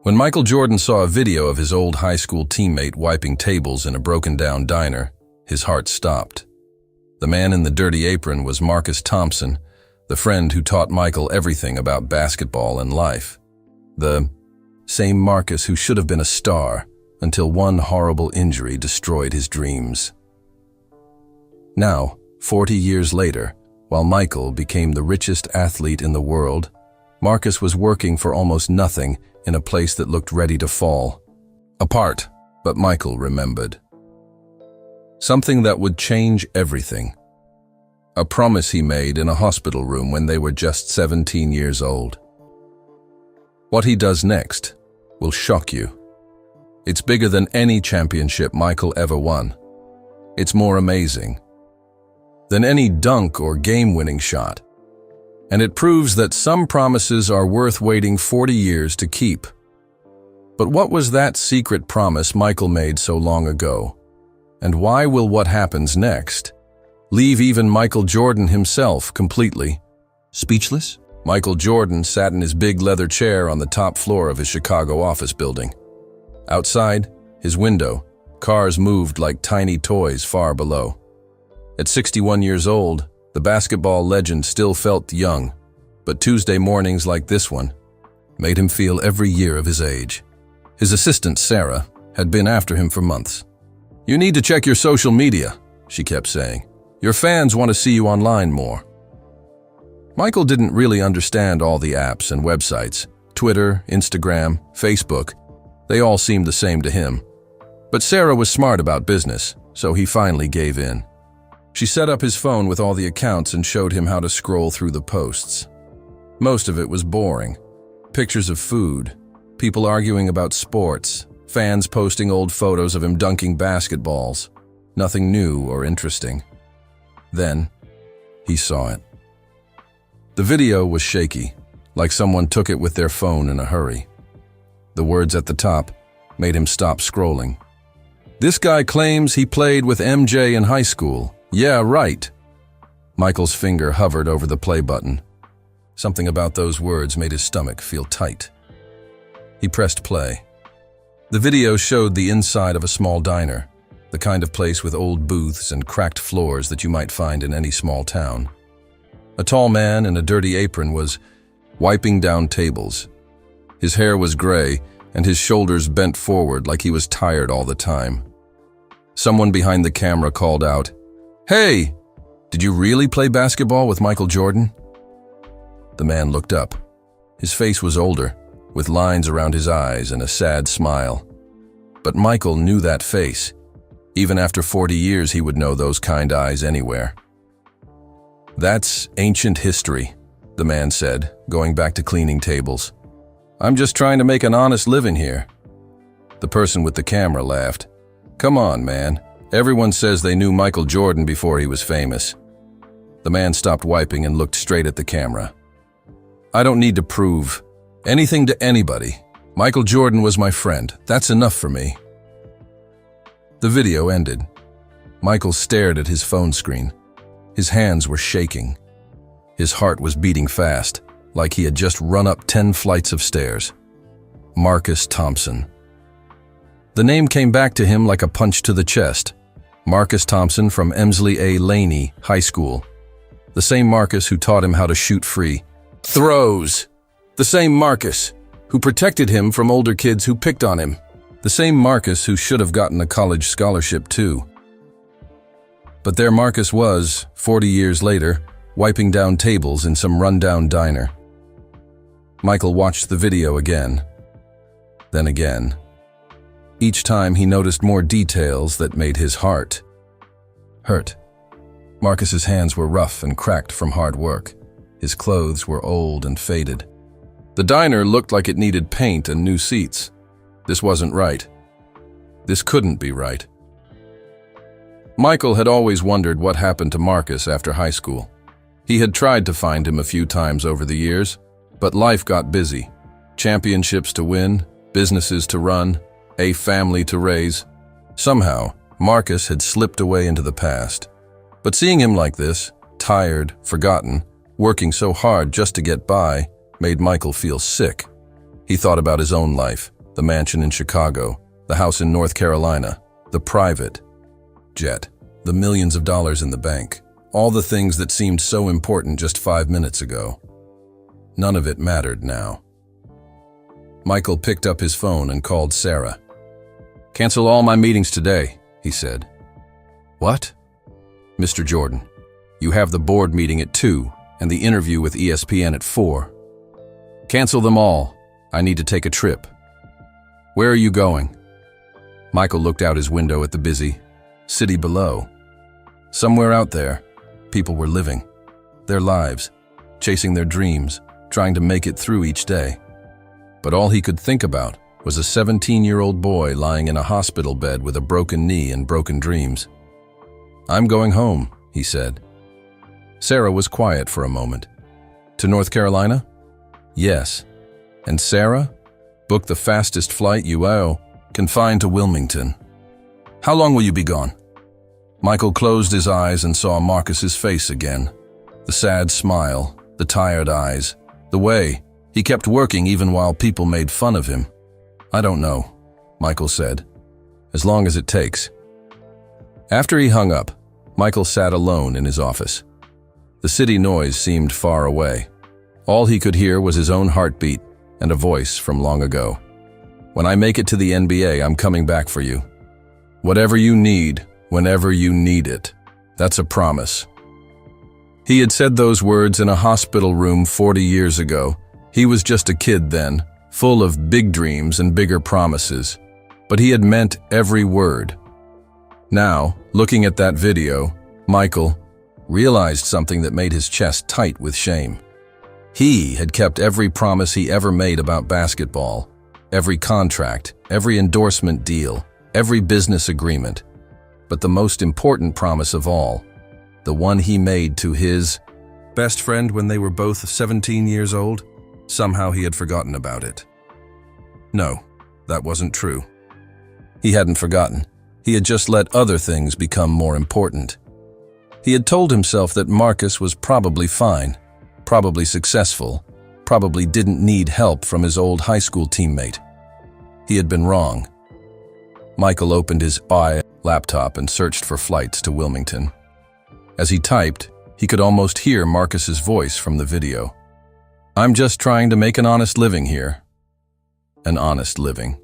When Michael Jordan saw a video of his old high school teammate wiping tables in a broken-down diner, his heart stopped. The man in the dirty apron was Marcus Thompson, the friend who taught Michael everything about basketball and life. The same Marcus who should have been a star until one horrible injury destroyed his dreams. Now, 40 years later, while Michael became the richest athlete in the world, Marcus was working for almost nothing in a place that looked ready to fall apart, but Michael remembered. Something that would change everything. A promise he made in a hospital room when they were just 17 years old. What he does next will shock you. It's bigger than any championship Michael ever won. It's more amazing than any dunk or game-winning shot. And it proves that some promises are worth waiting 40 years to keep. But what was that secret promise Michael made so long ago? And why will what happens next leave even Michael Jordan himself completely speechless? Michael Jordan sat in his big leather chair on the top floor of his Chicago office building. Outside, his window, cars moved like tiny toys far below. At 61 years old, the basketball legend still felt young, but Tuesday mornings like this one made him feel every year of his age. His assistant, Sarah, had been after him for months. "You need to check your social media," she kept saying. "Your fans want to see you online more." Michael didn't really understand all the apps and websites. Twitter, Instagram, Facebook, they all seemed the same to him. But Sarah was smart about business, so he finally gave in. She set up his phone with all the accounts and showed him how to scroll through the posts. Most of it was boring. Pictures of food, people arguing about sports, fans posting old photos of him dunking basketballs. Nothing new or interesting. Then, he saw it. The video was shaky, like someone took it with their phone in a hurry. The words at the top made him stop scrolling. "This guy claims he played with MJ in high school. Yeah, right." Michael's finger hovered over the play button. Something about those words made his stomach feel tight. He pressed play. The video showed the inside of a small diner, the kind of place with old booths and cracked floors that you might find in any small town. A tall man in a dirty apron was wiping down tables. His hair was gray, and his shoulders bent forward like he was tired all the time. Someone behind the camera called out, "Hey, did you really play basketball with Michael Jordan?" The man looked up. His face was older, with lines around his eyes and a sad smile. But Michael knew that face. Even after 40 years, he would know those kind eyes anywhere. "That's ancient history," the man said, going back to cleaning tables. "I'm just trying to make an honest living here." The person with the camera laughed. "Come on, man. Everyone says they knew Michael Jordan before he was famous." The man stopped wiping and looked straight at the camera. "I don't need to prove anything to anybody. Michael Jordan was my friend. That's enough for me." The video ended. Michael stared at his phone screen. His hands were shaking. His heart was beating fast, like he had just run up 10 flights of stairs. Marcus Thompson. The name came back to him like a punch to the chest. Marcus Thompson from Emsley A. Laney High School. The same Marcus who taught him how to shoot free throws. The same Marcus who protected him from older kids who picked on him. The same Marcus who should have gotten a college scholarship too. But there Marcus was, 40 years later, wiping down tables in some rundown diner. Michael watched the video again, then again. Each time he noticed more details that made his heart hurt. Marcus's hands were rough and cracked from hard work. His clothes were old and faded. The diner looked like it needed paint and new seats. This wasn't right. This couldn't be right. Michael had always wondered what happened to Marcus after high school. He had tried to find him a few times over the years, but life got busy. Championships to win, businesses to run, a family to raise. Somehow, Marcus had slipped away into the past. But seeing him like this, tired, forgotten, working so hard just to get by, made Michael feel sick. He thought about his own life, The mansion in Chicago, the house in North Carolina, the private jet, the millions of dollars in the bank. All the things that seemed so important just 5 minutes ago. None of it mattered now. Michael picked up his phone and called Sarah. "Cancel all my meetings today," he said. "What?" "Mr. Jordan, you have the board meeting at 2 and the interview with ESPN at 4. Cancel them all. I need to take a trip." "Where are you going?" Michael looked out his window at the busy city below. Somewhere out there, people were living their lives, chasing their dreams, trying to make it through each day. But all he could think about was a 17-year-old boy lying in a hospital bed with a broken knee and broken dreams. "I'm going home," he said. Sarah was quiet for a moment. "To North Carolina?" "Yes." "And Sarah? Book the fastest flight you can find to Wilmington. How long will you be gone?" Michael closed his eyes and saw Marcus's face again. The sad smile, the tired eyes, the way he kept working even while people made fun of him. "I don't know," Michael said. "As long as it takes." After he hung up, Michael sat alone in his office. The city noise seemed far away. All he could hear was his own heartbeat and a voice from long ago. "When I make it to the NBA, I'm coming back for you. Whatever you need, whenever you need it. That's a promise." He had said those words in a hospital room 40 years ago. He was just a kid then, full of big dreams and bigger promises. But he had meant every word. Now, looking at that video, Michael realized something that made his chest tight with shame. He had kept every promise he ever made about basketball, every contract, every endorsement deal, every business agreement. But the most important promise of all, the one he made to his best friend when they were both 17 years old, somehow he had forgotten about it. No, that wasn't true. He hadn't forgotten. He had just let other things become more important. He had told himself that Marcus was probably fine, probably successful, probably didn't need help from his old high school teammate. He had been wrong. Michael opened his laptop and searched for flights to Wilmington. As he typed, he could almost hear Marcus's voice from the video. "I'm just trying to make an honest living here." An honest living.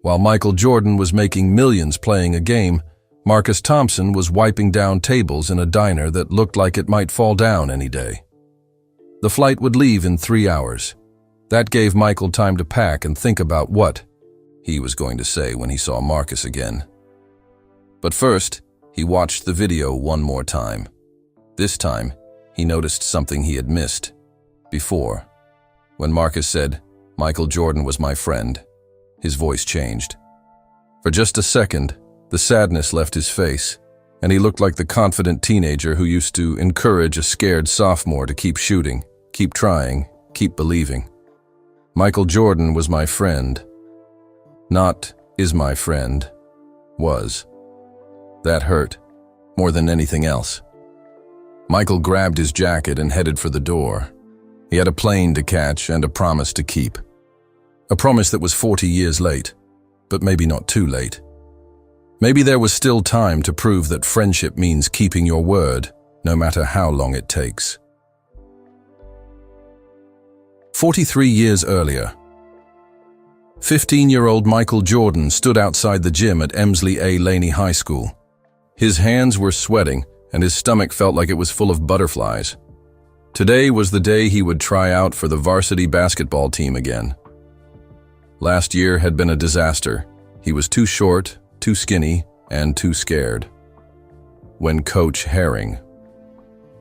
While Michael Jordan was making millions playing a game, Marcus Thompson was wiping down tables in a diner that looked like it might fall down any day. The flight would leave in 3 hours. That gave Michael time to pack and think about what he was going to say when he saw Marcus again. But first, he watched the video one more time. This time, he noticed something he had missed before. When Marcus said, "Michael Jordan was my friend," his voice changed. For just a second, the sadness left his face, and he looked like the confident teenager who used to encourage a scared sophomore to keep shooting, keep trying, keep believing. "Michael Jordan was my friend." Not "is my friend," was. That hurt, more than anything else. Michael grabbed his jacket and headed for the door. He had a plane to catch and a promise to keep. A promise that was 40 years late, but maybe not too late. Maybe there was still time to prove that friendship means keeping your word, no matter how long it takes. 43 years earlier, 15-year-old Michael Jordan stood outside the gym at Emsley A. Laney High School. His hands were sweating, and his stomach felt like it was full of butterflies. Today was the day he would try out for the varsity basketball team again. Last year had been a disaster. He was too short, too skinny, and too scared. When Coach Herring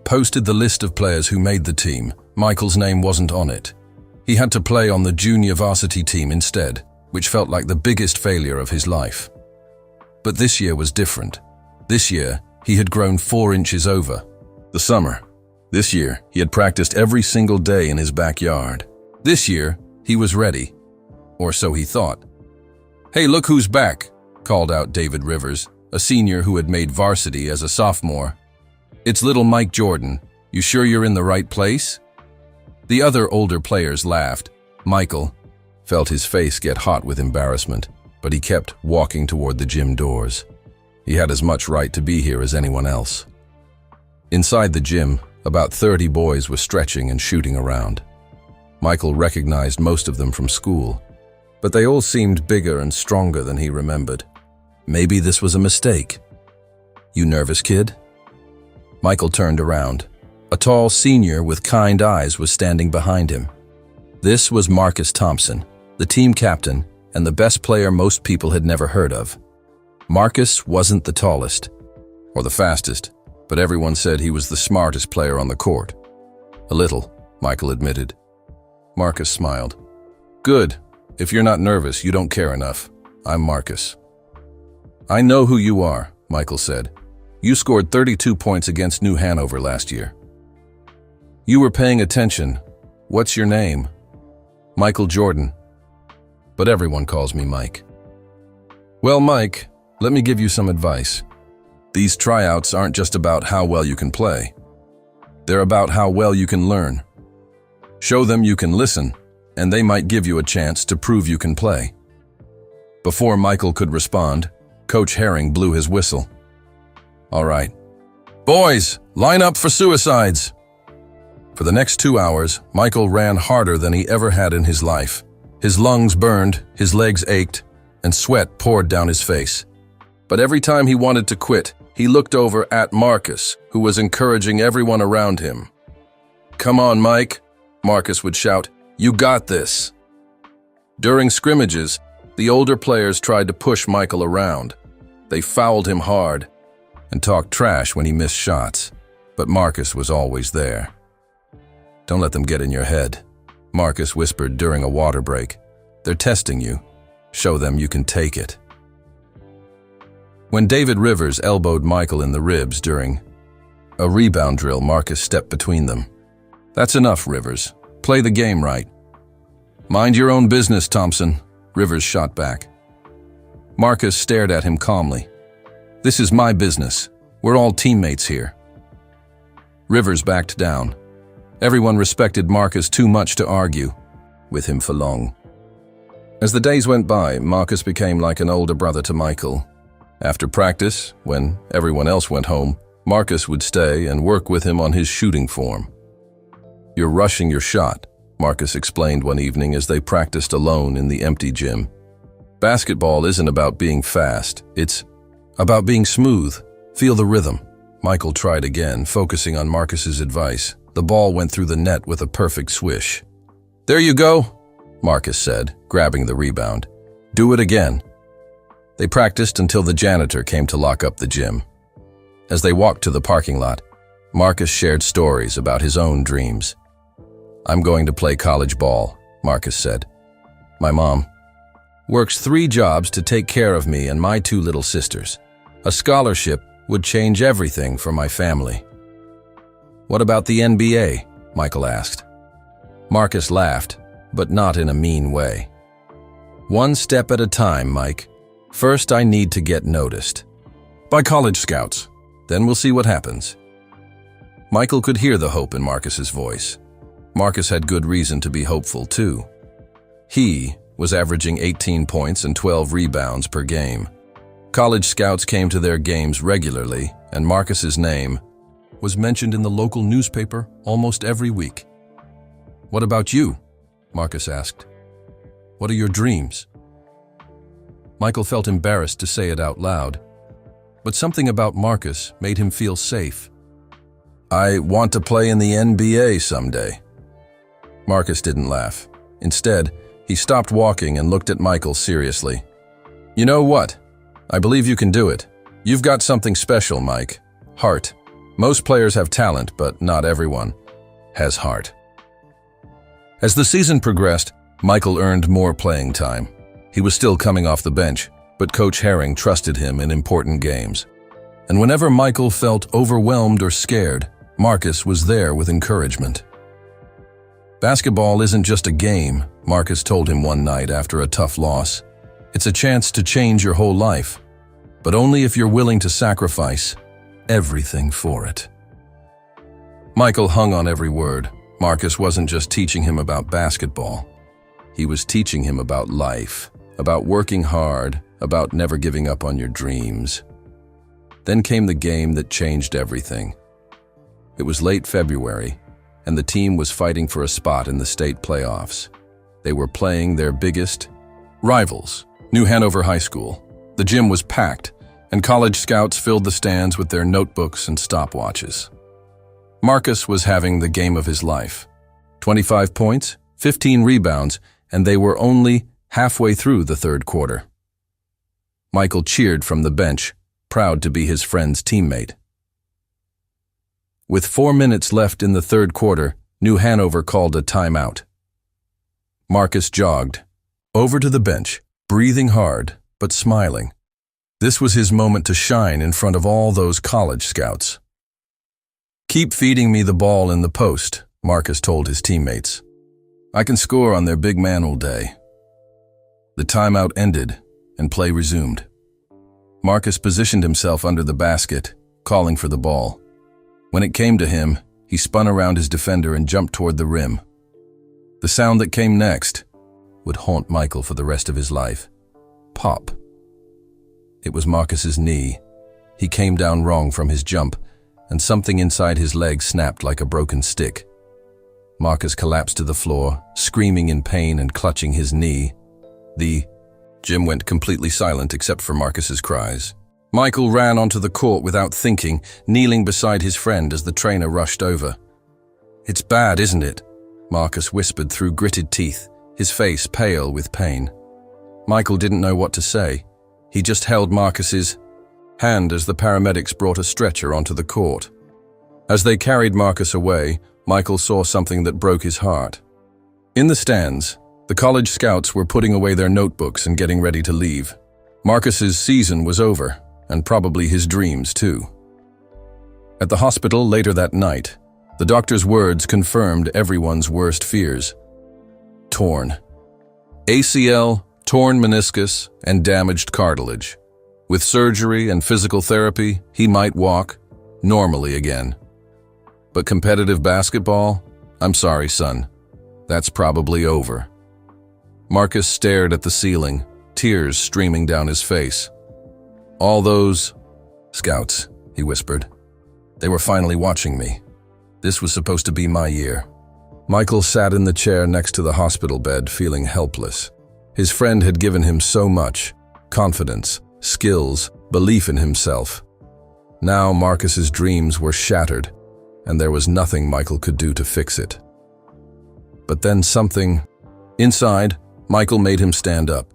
posted the list of players who made the team, Michael's name wasn't on it. He had to play on the junior varsity team instead, which felt like the biggest failure of his life. But this year was different. This year, he had grown 4 inches over. The summer. This year, he had practiced every single day in his backyard. This year, he was ready. Or so he thought. "Hey, look who's back," called out David Rivers, a senior who had made varsity as a sophomore. "It's little Mike Jordan. You sure you're in the right place?" The other older players laughed. Michael, felt his face get hot with embarrassment, but he kept walking toward the gym doors. He had as much right to be here as anyone else. Inside the gym, about 30 boys were stretching and shooting around. Michael recognized most of them from school, but they all seemed bigger and stronger than he remembered. Maybe this was a mistake. "You nervous, kid?" Michael turned around. A tall senior with kind eyes was standing behind him. This was Marcus Thompson, the team captain and the best player most people had never heard of. Marcus wasn't the tallest or the fastest, but everyone said he was the smartest player on the court. "A little," Michael admitted. Marcus smiled. "Good. If you're not nervous, you don't care enough. I'm Marcus." "I know who you are," Michael said. "You scored 32 points against New Hanover last year." "You were paying attention. What's your name?" "Michael Jordan. But everyone calls me Mike." "Well, Mike, let me give you some advice. These tryouts aren't just about how well you can play. They're about how well you can learn. Show them you can listen, and they might give you a chance to prove you can play." Before Michael could respond, Coach Herring blew his whistle. "All right. Boys, line up for suicides." For the next 2 hours, Michael ran harder than he ever had in his life. His lungs burned, his legs ached, and sweat poured down his face. But every time he wanted to quit, he looked over at Marcus, who was encouraging everyone around him. "Come on, Mike," Marcus would shout. "You got this." During scrimmages, the older players tried to push Michael around. They fouled him hard and talked trash when he missed shots, but Marcus was always there. "Don't let them get in your head," Marcus whispered during a water break. "They're testing you. Show them you can take it." When David Rivers elbowed Michael in the ribs during a rebound drill, Marcus stepped between them. "That's enough, Rivers. Play the game right." "Mind your own business, Thompson," Rivers shot back. Marcus stared at him calmly. "This is my business. We're all teammates here." Rivers backed down. Everyone respected Marcus too much to argue with him for long. As the days went by, Marcus became like an older brother to Michael. After practice, when everyone else went home, Marcus would stay and work with him on his shooting form. "You're rushing your shot," Marcus explained one evening as they practiced alone in the empty gym. "Basketball isn't about being fast, it's about being smooth. Feel the rhythm." Michael tried again, focusing on Marcus's advice. The ball went through the net with a perfect swish. "There you go," Marcus said, grabbing the rebound. "Do it again." They practiced until the janitor came to lock up the gym. As they walked to the parking lot, Marcus shared stories about his own dreams. "I'm going to play college ball," Marcus said. "My mom works 3 jobs to take care of me and my 2 little sisters. A scholarship would change everything for my family." "What about the NBA?" Michael asked. Marcus laughed, but not in a mean way. "One step at a time, Mike. First, I need to get noticed by college scouts. Then we'll see what happens." Michael could hear the hope in Marcus's voice. Marcus had good reason to be hopeful, too. He was averaging 18 points and 12 rebounds per game. College scouts came to their games regularly, and Marcus's name was mentioned in the local newspaper almost every week. "What about you?" Marcus asked. "What are your dreams?" Michael felt embarrassed to say it out loud, but something about Marcus made him feel safe. "I want to play in the NBA someday." Marcus didn't laugh. Instead, he stopped walking and looked at Michael seriously. "You know what? I believe you can do it. You've got something special, Mike. Heart. Most players have talent, but not everyone has heart." As the season progressed, Michael earned more playing time. He was still coming off the bench, but Coach Herring trusted him in important games. And whenever Michael felt overwhelmed or scared, Marcus was there with encouragement. "Basketball isn't just a game," Marcus told him one night after a tough loss. "It's a chance to change your whole life, but only if you're willing to sacrifice everything for it." Michael hung on every word. Marcus wasn't just teaching him about basketball. He was teaching him about life, about working hard, about never giving up on your dreams. Then came the game that changed everything. It was late February, and the team was fighting for a spot in the state playoffs. They were playing their biggest rivals, New Hanover High School. The gym was packed, and college scouts filled the stands with their notebooks and stopwatches. Marcus was having the game of his life. 25 points, 15 rebounds, and they were only halfway through the third quarter. Michael cheered from the bench, proud to be his friend's teammate. With 4 minutes left in the third quarter, New Hanover called a timeout. Marcus jogged over to the bench, breathing hard but smiling. This was his moment to shine in front of all those college scouts. "Keep feeding me the ball in the post," Marcus told his teammates. "I can score on their big man all day." The timeout ended and play resumed. Marcus positioned himself under the basket, calling for the ball. When it came to him, he spun around his defender and jumped toward the rim. The sound that came next would haunt Michael for the rest of his life. Pop. It was Marcus's knee. He came down wrong from his jump, and something inside his leg snapped like a broken stick. Marcus collapsed to the floor, screaming in pain and clutching his knee. The gym went completely silent except for Marcus's cries. Michael ran onto the court without thinking, kneeling beside his friend as the trainer rushed over. "It's bad, isn't it?" Marcus whispered through gritted teeth, his face pale with pain. Michael didn't know what to say. He just held Marcus's hand as the paramedics brought a stretcher onto the court. As they carried Marcus away, Michael saw something that broke his heart. In the stands, the college scouts were putting away their notebooks and getting ready to leave. Marcus's season was over, and probably his dreams too. At the hospital later that night, the doctor's words confirmed everyone's worst fears. Torn ACL, torn meniscus, and damaged cartilage. With surgery and physical therapy, he might walk normally again. But competitive basketball? I'm sorry, son. That's probably over. Marcus stared at the ceiling, tears streaming down his face. "All those scouts," he whispered. "They were finally watching me. This was supposed to be my year." Michael sat in the chair next to the hospital bed, feeling helpless. His friend had given him so much: confidence, skills, belief in himself. Now Marcus's dreams were shattered, and there was nothing Michael could do to fix it. But then something. Inside, Michael made him stand up.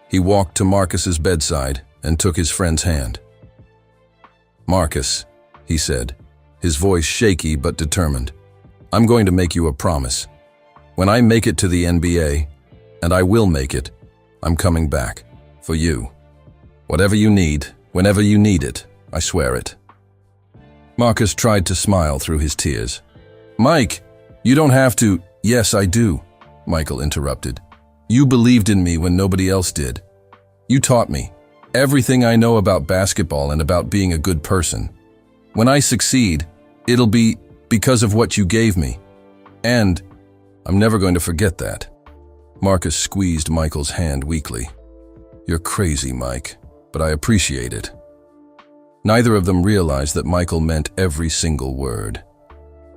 He walked to Marcus's bedside and took his friend's hand. "Marcus," he said, his voice shaky but determined, "I'm going to make you a promise. When I make it to the NBA, and I will make it, I'm coming back. For you. Whatever you need, whenever you need it, I swear it." Marcus tried to smile through his tears. "Mike, you don't have to." "Yes, I do," Michael interrupted. "You believed in me when nobody else did. You taught me everything I know about basketball and about being a good person. When I succeed, it'll be because of what you gave me. And I'm never going to forget that." Marcus squeezed Michael's hand weakly. "You're crazy, Mike, but I appreciate it." Neither of them realized that Michael meant every single word,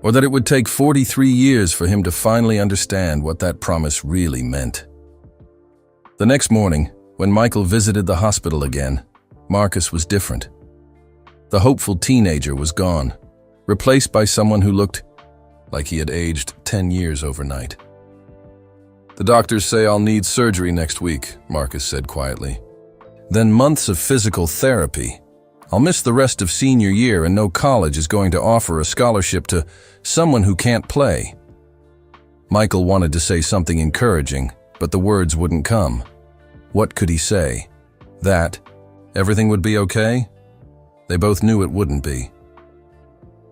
or that it would take 43 years for him to finally understand what that promise really meant. The next morning, when Michael visited the hospital again, Marcus was different. The hopeful teenager was gone, replaced by someone who looked like he had aged 10 years overnight. "The doctors say I'll need surgery next week," Marcus said quietly. "Then months of physical therapy. I'll miss the rest of senior year, and no college is going to offer a scholarship to someone who can't play." Michael wanted to say something encouraging, but the words wouldn't come. What could he say? That everything would be okay? They both knew it wouldn't be.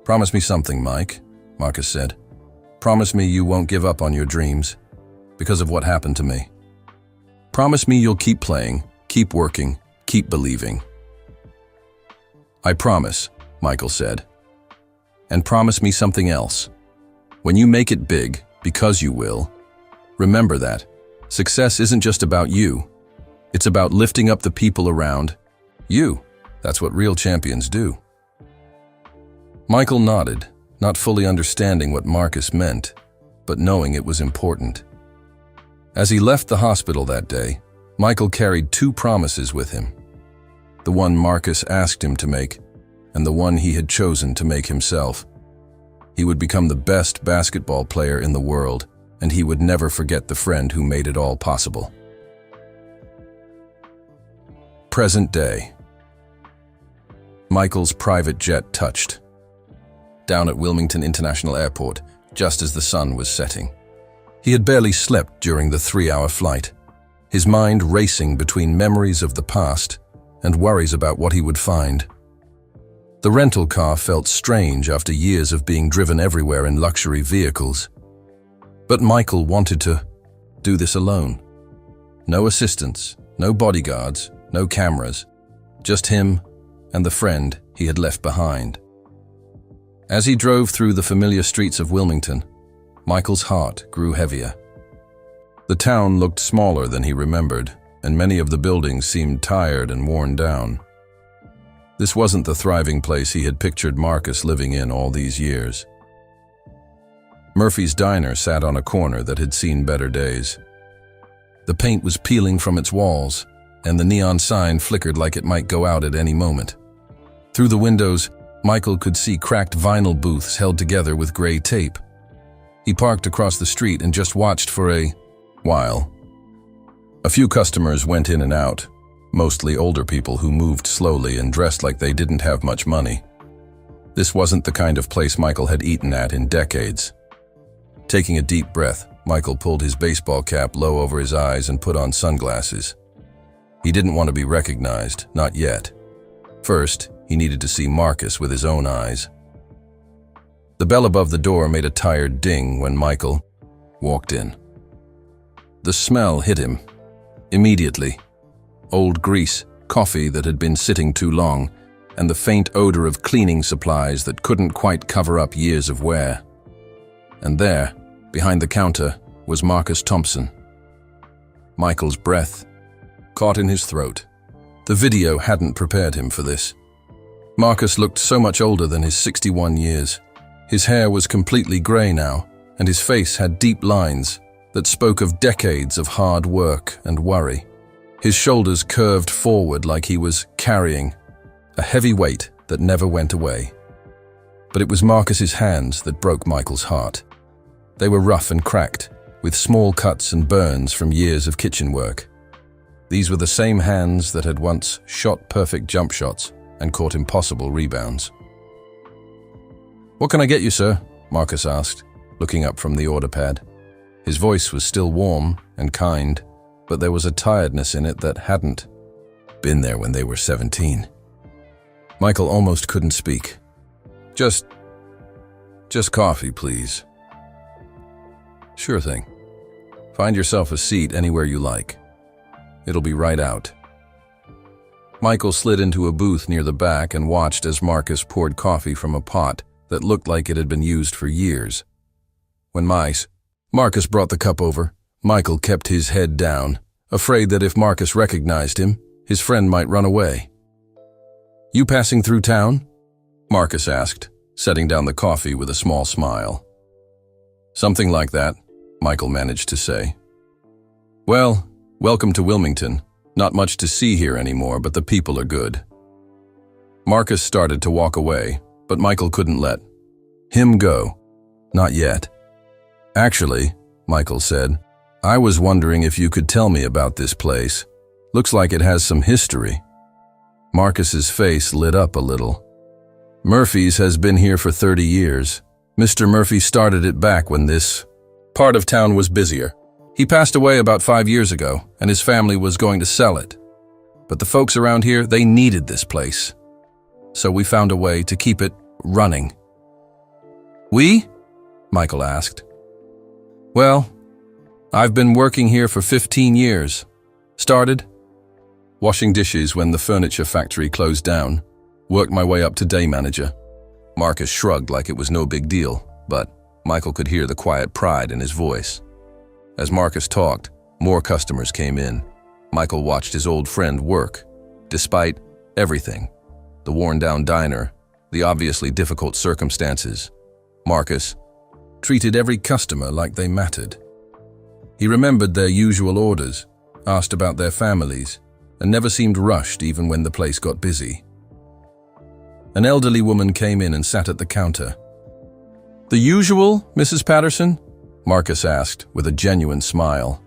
"Promise me something, Mike," Marcus said. "Promise me you won't give up on your dreams because of what happened to me. Promise me you'll keep playing, keep working, keep believing." "I promise," Michael said. "And promise me something else. When you make it big, because you will, remember that Success isn't just about you. It's about lifting up the people around you. That's what real champions do. Michael nodded, not fully understanding what Marcus meant, but knowing it was important. As he left the hospital that day, Michael carried two promises with him. The one Marcus asked him to make, and the one he had chosen to make himself. He would become the best basketball player in the world, and he would never forget the friend who made it all possible. Present day. Michael's private jet touched down at Wilmington International Airport just as the sun was setting. He had barely slept during the 3-hour flight, his mind racing between memories of the past and worries about what he would find. The rental car felt strange after years of being driven everywhere in luxury vehicles. But Michael wanted to do this alone. No assistants, no bodyguards, no cameras, just him and the friend he had left behind. As he drove through the familiar streets of Wilmington, Michael's heart grew heavier. The town looked smaller than he remembered, and many of the buildings seemed tired and worn down. This wasn't the thriving place he had pictured Marcus living in all these years. Murphy's Diner sat on a corner that had seen better days. The paint was peeling from its walls, and the neon sign flickered like it might go out at any moment. Through the windows, Michael could see cracked vinyl booths held together with gray tape. He parked across the street and just watched for a while. A few customers went in and out, mostly older people who moved slowly and dressed like they didn't have much money. This wasn't the kind of place Michael had eaten at in decades. Taking a deep breath, Michael pulled his baseball cap low over his eyes and put on sunglasses. He didn't want to be recognized, not yet. First, he needed to see Marcus with his own eyes. The bell above the door made a tired ding when Michael walked in. The smell hit him immediately. Old grease, coffee that had been sitting too long, and the faint odor of cleaning supplies that couldn't quite cover up years of wear. And there, behind the counter, was Marcus Thompson. Michael's breath caught in his throat. The video hadn't prepared him for this. Marcus looked so much older than his 61 years. His hair was completely gray now, and his face had deep lines that spoke of decades of hard work and worry. His shoulders curved forward like he was carrying a heavy weight that never went away. But it was Marcus's hands that broke Michael's heart. They were rough and cracked, with small cuts and burns from years of kitchen work. These were the same hands that had once shot perfect jump shots and caught impossible rebounds. "What can I get you, sir?" Marcus asked, looking up from the order pad. His voice was still warm and kind, but there was a tiredness in it that hadn't been there when they were 17. Michael almost couldn't speak. Just coffee, please." "Sure thing. Find yourself a seat anywhere you like. It'll be right out." Michael slid into a booth near the back and watched as Marcus poured coffee from a pot that looked like it had been used for years. When Marcus brought the cup over, Michael kept his head down, afraid that if Marcus recognized him, his friend might run away. "You passing through town?" Marcus asked, setting down the coffee with a small smile. "Something like that," Michael managed to say. "Well, welcome to Wilmington. Not much to see here anymore, but the people are good." Marcus started to walk away, but Michael couldn't let him go. Not yet. "Actually," Michael said, "I was wondering if you could tell me about this place. Looks like it has some history." Marcus's face lit up a little. "Murphy's has been here for 30 years. Mr. Murphy started it back when this part of town was busier. He passed away about 5 years ago, and his family was going to sell it. But the folks around here, they needed this place. So we found a way to keep it running." "We?" Michael asked. "Well, I've been working here for 15 years. Started washing dishes when the furniture factory closed down. Worked my way up to day manager." Marcus shrugged like it was no big deal, but Michael could hear the quiet pride in his voice. As Marcus talked, More customers came in. Michael watched his old friend work. Despite everything, the worn-down diner, the obviously difficult circumstances, Marcus treated every customer like they mattered. He remembered their usual orders, asked about their families, and never seemed rushed even when the place got busy. An elderly woman came in and sat at the counter. "The usual, Mrs. Patterson?" Marcus asked with a genuine smile.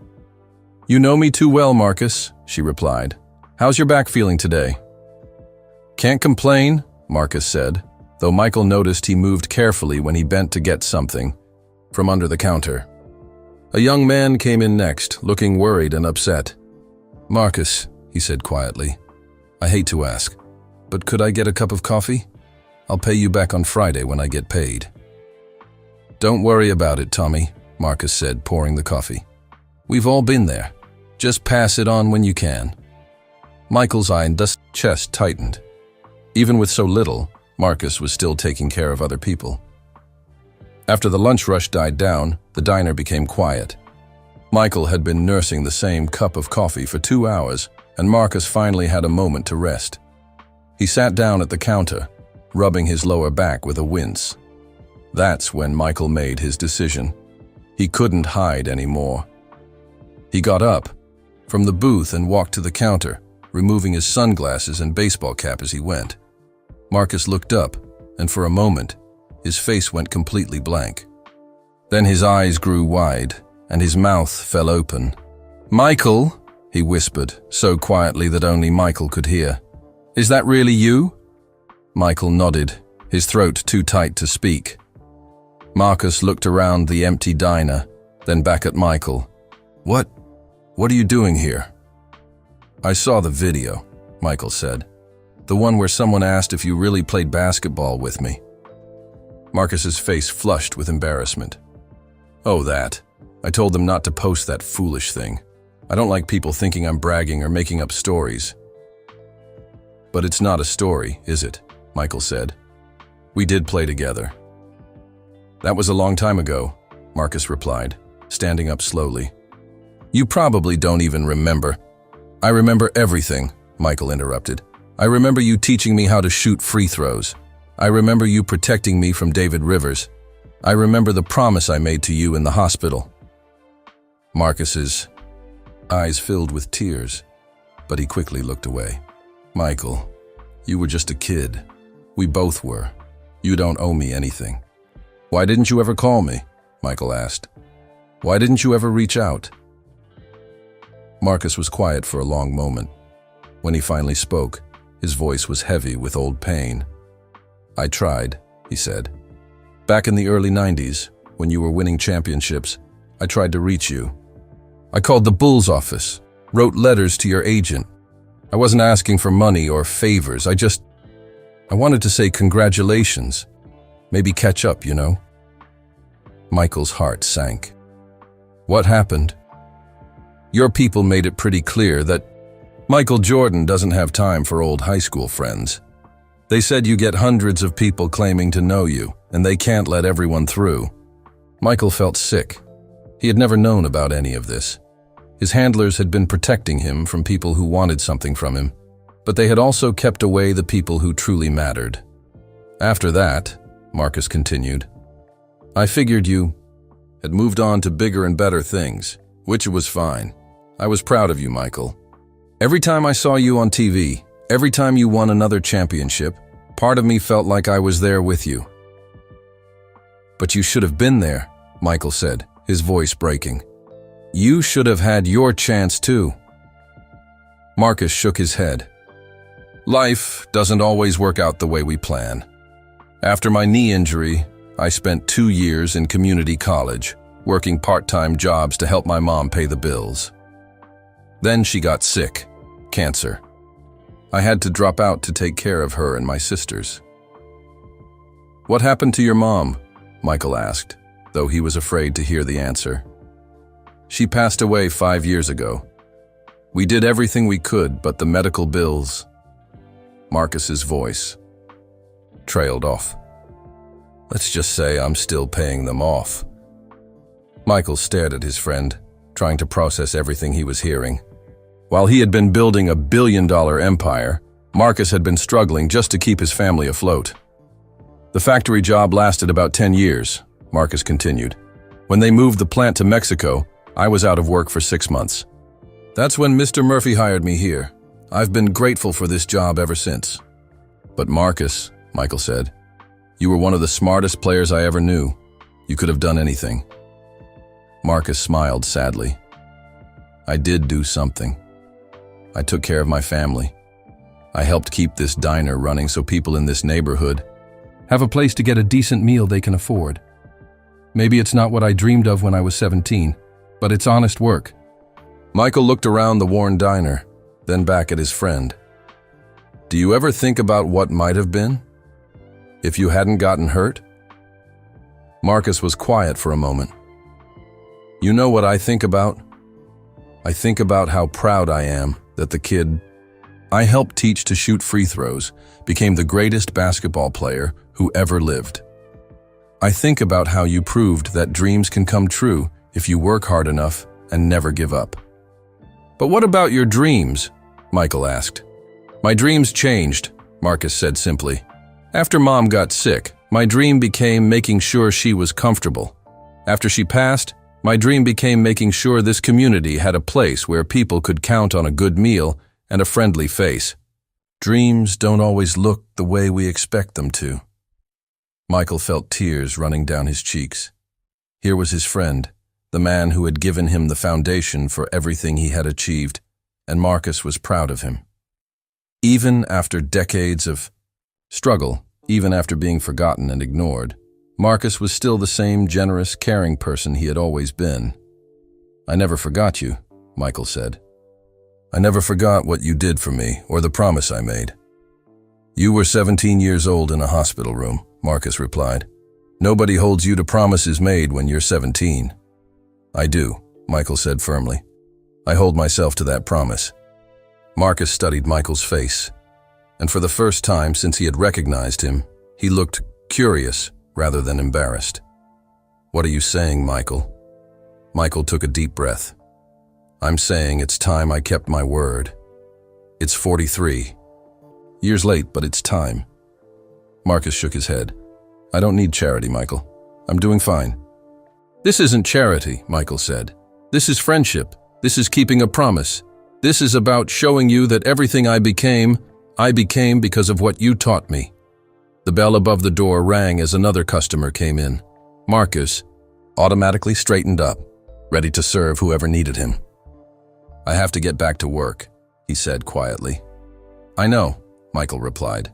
"You know me too well, Marcus," she replied. "How's your back feeling today?" "Can't complain," Marcus said, though Michael noticed he moved carefully when he bent to get something from under the counter. A young man came in next, looking worried and upset. "Marcus," he said quietly, "I hate to ask, but could I get a cup of coffee? I'll pay you back on Friday when I get paid." "Don't worry about it, Tommy," Marcus said, pouring the coffee. "We've all been there. Just pass it on when you can." Michael's chest tightened. Even with so little, Marcus was still taking care of other people. After the lunch rush died down, the diner became quiet. Michael had been nursing the same cup of coffee for 2 hours, and Marcus finally had a moment to rest. He sat down at the counter, rubbing his lower back with a wince. That's when Michael made his decision. He couldn't hide anymore. He got up from the booth and walked to the counter, removing his sunglasses and baseball cap as he went. Marcus looked up, and for a moment, his face went completely blank. Then his eyes grew wide, and his mouth fell open. "Michael," he whispered, so quietly that only Michael could hear. "Is that really you?" Michael nodded, his throat too tight to speak. Marcus looked around the empty diner, then back at Michael. What are you doing here?" "I saw the video," Michael said. "The one where someone asked if you really played basketball with me." Marcus's face flushed with embarrassment. "Oh, that. I told them not to post that foolish thing. I don't like people thinking I'm bragging or making up stories." "But it's not a story, is it?" Michael said. "We did play together." "That was a long time ago," Marcus replied, standing up slowly. "You probably don't even remember." "I remember everything," Michael interrupted. "I remember you teaching me how to shoot free throws. I remember you protecting me from David Rivers. I remember the promise I made to you in the hospital." Marcus's eyes filled with tears, but he quickly looked away. "Michael, you were just a kid. We both were. You don't owe me anything." "Why didn't you ever call me?" Michael asked. "Why didn't you ever reach out?" Marcus was quiet for a long moment. When he finally spoke, his voice was heavy with old pain. "I tried," he said. "Back in the early 90s, when you were winning championships, I tried to reach you. I called the Bulls office, wrote letters to your agent. I wasn't asking for money or favors. I wanted to say congratulations. Maybe catch up, you know." Michael's heart sank. "What happened?" "Your people made it pretty clear that Michael Jordan doesn't have time for old high school friends. They said you get hundreds of people claiming to know you, and they can't let everyone through." Michael felt sick. He had never known about any of this. His handlers had been protecting him from people who wanted something from him, but they had also kept away the people who truly mattered. "After that," Marcus continued, "I figured you had moved on to bigger and better things, which was fine. I was proud of you, Michael. Every time I saw you on TV, every time you won another championship, part of me felt like I was there with you." "But you should have been there," Michael said, his voice breaking. "You should have had your chance too." Marcus shook his head. "Life doesn't always work out the way we plan. After my knee injury, I spent 2 years in community college, working part-time jobs to help my mom pay the bills. Then she got sick, cancer. I had to drop out to take care of her and my sisters." "What happened to your mom?" Michael asked, though he was afraid to hear the answer. "She passed away 5 years ago. We did everything we could, but the medical bills..." Marcus's voice trailed off. "Let's just say I'm still paying them off." Michael stared at his friend, trying to process everything he was hearing. While he had been building a billion-dollar empire, Marcus had been struggling just to keep his family afloat. The factory job lasted about 10 years, Marcus continued. When they moved the plant to Mexico, I was out of work for 6 months. That's when Mr. Murphy hired me here. I've been grateful for this job ever since. But Marcus, Michael said, you were one of the smartest players I ever knew. You could have done anything. Marcus smiled sadly. I did do something. I took care of my family. I helped keep this diner running so people in this neighborhood have a place to get a decent meal they can afford. Maybe it's not what I dreamed of when I was 17, but it's honest work. Michael looked around the worn diner, then back at his friend. Do you ever think about what might have been? If you hadn't gotten hurt? Marcus was quiet for a moment. You know what I think about? I think about how proud I am that the kid I helped teach to shoot free throws became the greatest basketball player who ever lived. I think about how you proved that dreams can come true if you work hard enough and never give up. But what about your dreams? Michael asked. My dreams changed, Marcus said simply. After Mom got sick, my dream became making sure she was comfortable. After she passed, my dream became making sure this community had a place where people could count on a good meal and a friendly face. Dreams don't always look the way we expect them to. Michael felt tears running down his cheeks. Here was his friend, the man who had given him the foundation for everything he had achieved, and Marcus was proud of him. Even after decades of struggle, even after being forgotten and ignored, Marcus was still the same generous, caring person he had always been. I never forgot you, Michael said. I never forgot what you did for me or the promise I made. You were 17 years old in a hospital room, Marcus replied. Nobody holds you to promises made when you're 17. I do, Michael said firmly. I hold myself to that promise. Marcus studied Michael's face, and for the first time since he had recognized him, he looked curious rather than embarrassed. What are you saying, Michael? Michael took a deep breath. I'm saying it's time I kept my word. It's 43. Years late, but it's time. Marcus shook his head. I don't need charity, Michael. I'm doing fine. This isn't charity, Michael said. This is friendship. This is keeping a promise. This is about showing you that everything I became because of what you taught me. The bell above the door rang as another customer came in. Marcus automatically straightened up, ready to serve whoever needed him. I have to get back to work, he said quietly. I know, Michael replied.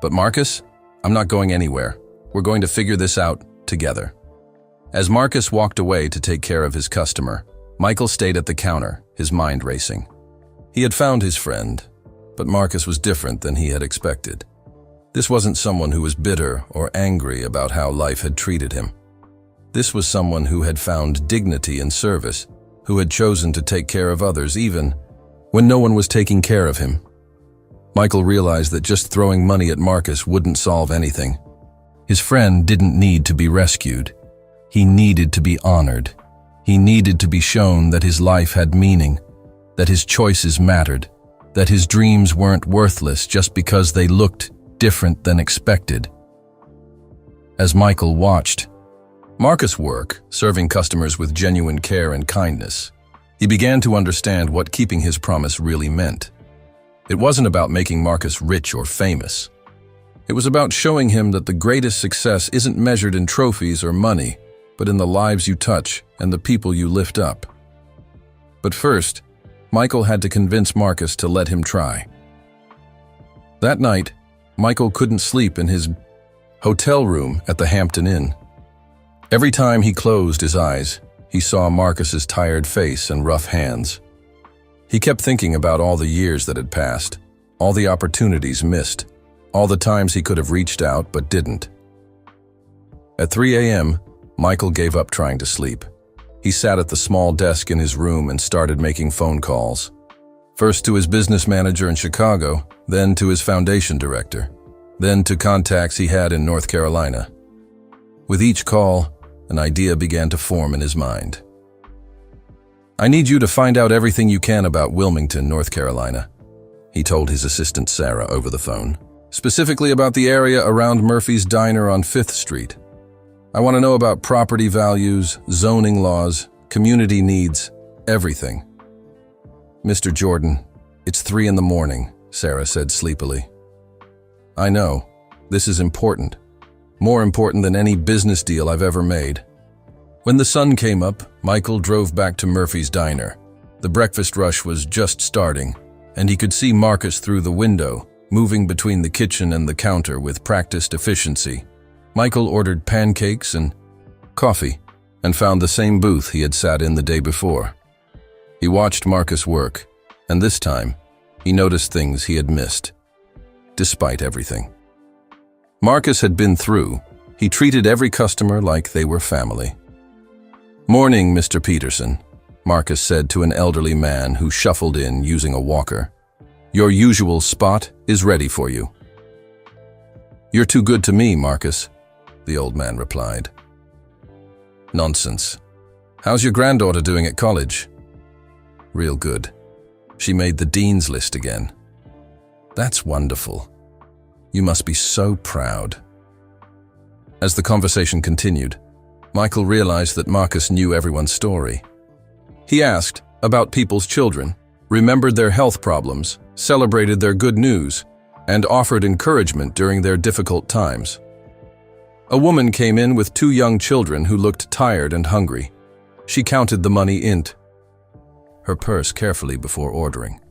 But Marcus, I'm not going anywhere. We're going to figure this out together. As Marcus walked away to take care of his customer, Michael stayed at the counter, his mind racing. He had found his friend, but Marcus was different than he had expected. This wasn't someone who was bitter or angry about how life had treated him. This was someone who had found dignity in service, who had chosen to take care of others even when no one was taking care of him. Michael realized that just throwing money at Marcus wouldn't solve anything. His friend didn't need to be rescued. He needed to be honored. He needed to be shown that his life had meaning, that his choices mattered, that his dreams weren't worthless just because they looked different than expected. As Michael watched Marcus work, serving customers with genuine care and kindness, he began to understand what keeping his promise really meant. It wasn't about making Marcus rich or famous. It was about showing him that the greatest success isn't measured in trophies or money, but in the lives you touch and the people you lift up. But first, Michael had to convince Marcus to let him try. That night, Michael couldn't sleep in his hotel room at the Hampton Inn. Every time he closed his eyes, he saw Marcus's tired face and rough hands. He kept thinking about all the years that had passed, all the opportunities missed, all the times he could have reached out but didn't. At 3 a.m., Michael gave up trying to sleep. He sat at the small desk in his room and started making phone calls. First to his business manager in Chicago, then to his foundation director, then to contacts he had in North Carolina. With each call, an idea began to form in his mind. I need you to find out everything you can about Wilmington, North Carolina, he told his assistant Sarah over the phone, specifically about the area around Murphy's Diner on 5th Street. I want to know about property values, zoning laws, community needs, everything. Mr. Jordan, it's 3 in the morning, Sarah said sleepily. I know. This is important. More important than any business deal I've ever made. When the sun came up, Michael drove back to Murphy's Diner. The breakfast rush was just starting, and he could see Marcus through the window, moving between the kitchen and the counter with practiced efficiency. Michael ordered pancakes and coffee, and found the same booth he had sat in the day before. He watched Marcus work, and this time, he noticed things he had missed, despite everything. Marcus had been through. He treated every customer like they were family. "Morning, Mr. Peterson," Marcus said to an elderly man who shuffled in using a walker. "Your usual spot is ready for you." "You're too good to me, Marcus," the old man replied. "Nonsense. How's your granddaughter doing at college?" "Real good. She made the dean's list again." "That's wonderful. You must be so proud." As the conversation continued, Michael realized that Marcus knew everyone's story. He asked about people's children, remembered their health problems, celebrated their good news, and offered encouragement during their difficult times. A woman came in with 2 young children who looked tired and hungry. She counted the money into her purse carefully before ordering.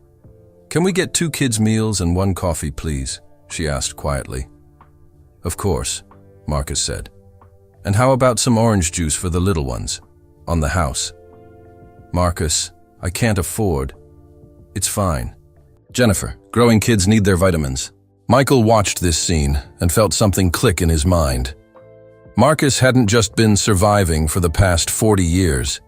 "Can we get 2 kids' meals and 1 coffee, please?" she asked quietly. "Of course," Marcus said. "And how about some orange juice for the little ones? On the house." "Marcus, I can't afford." "It's fine. Jennifer, growing kids need their vitamins." Michael watched this scene and felt something click in his mind. Marcus hadn't just been surviving for the past 40 years.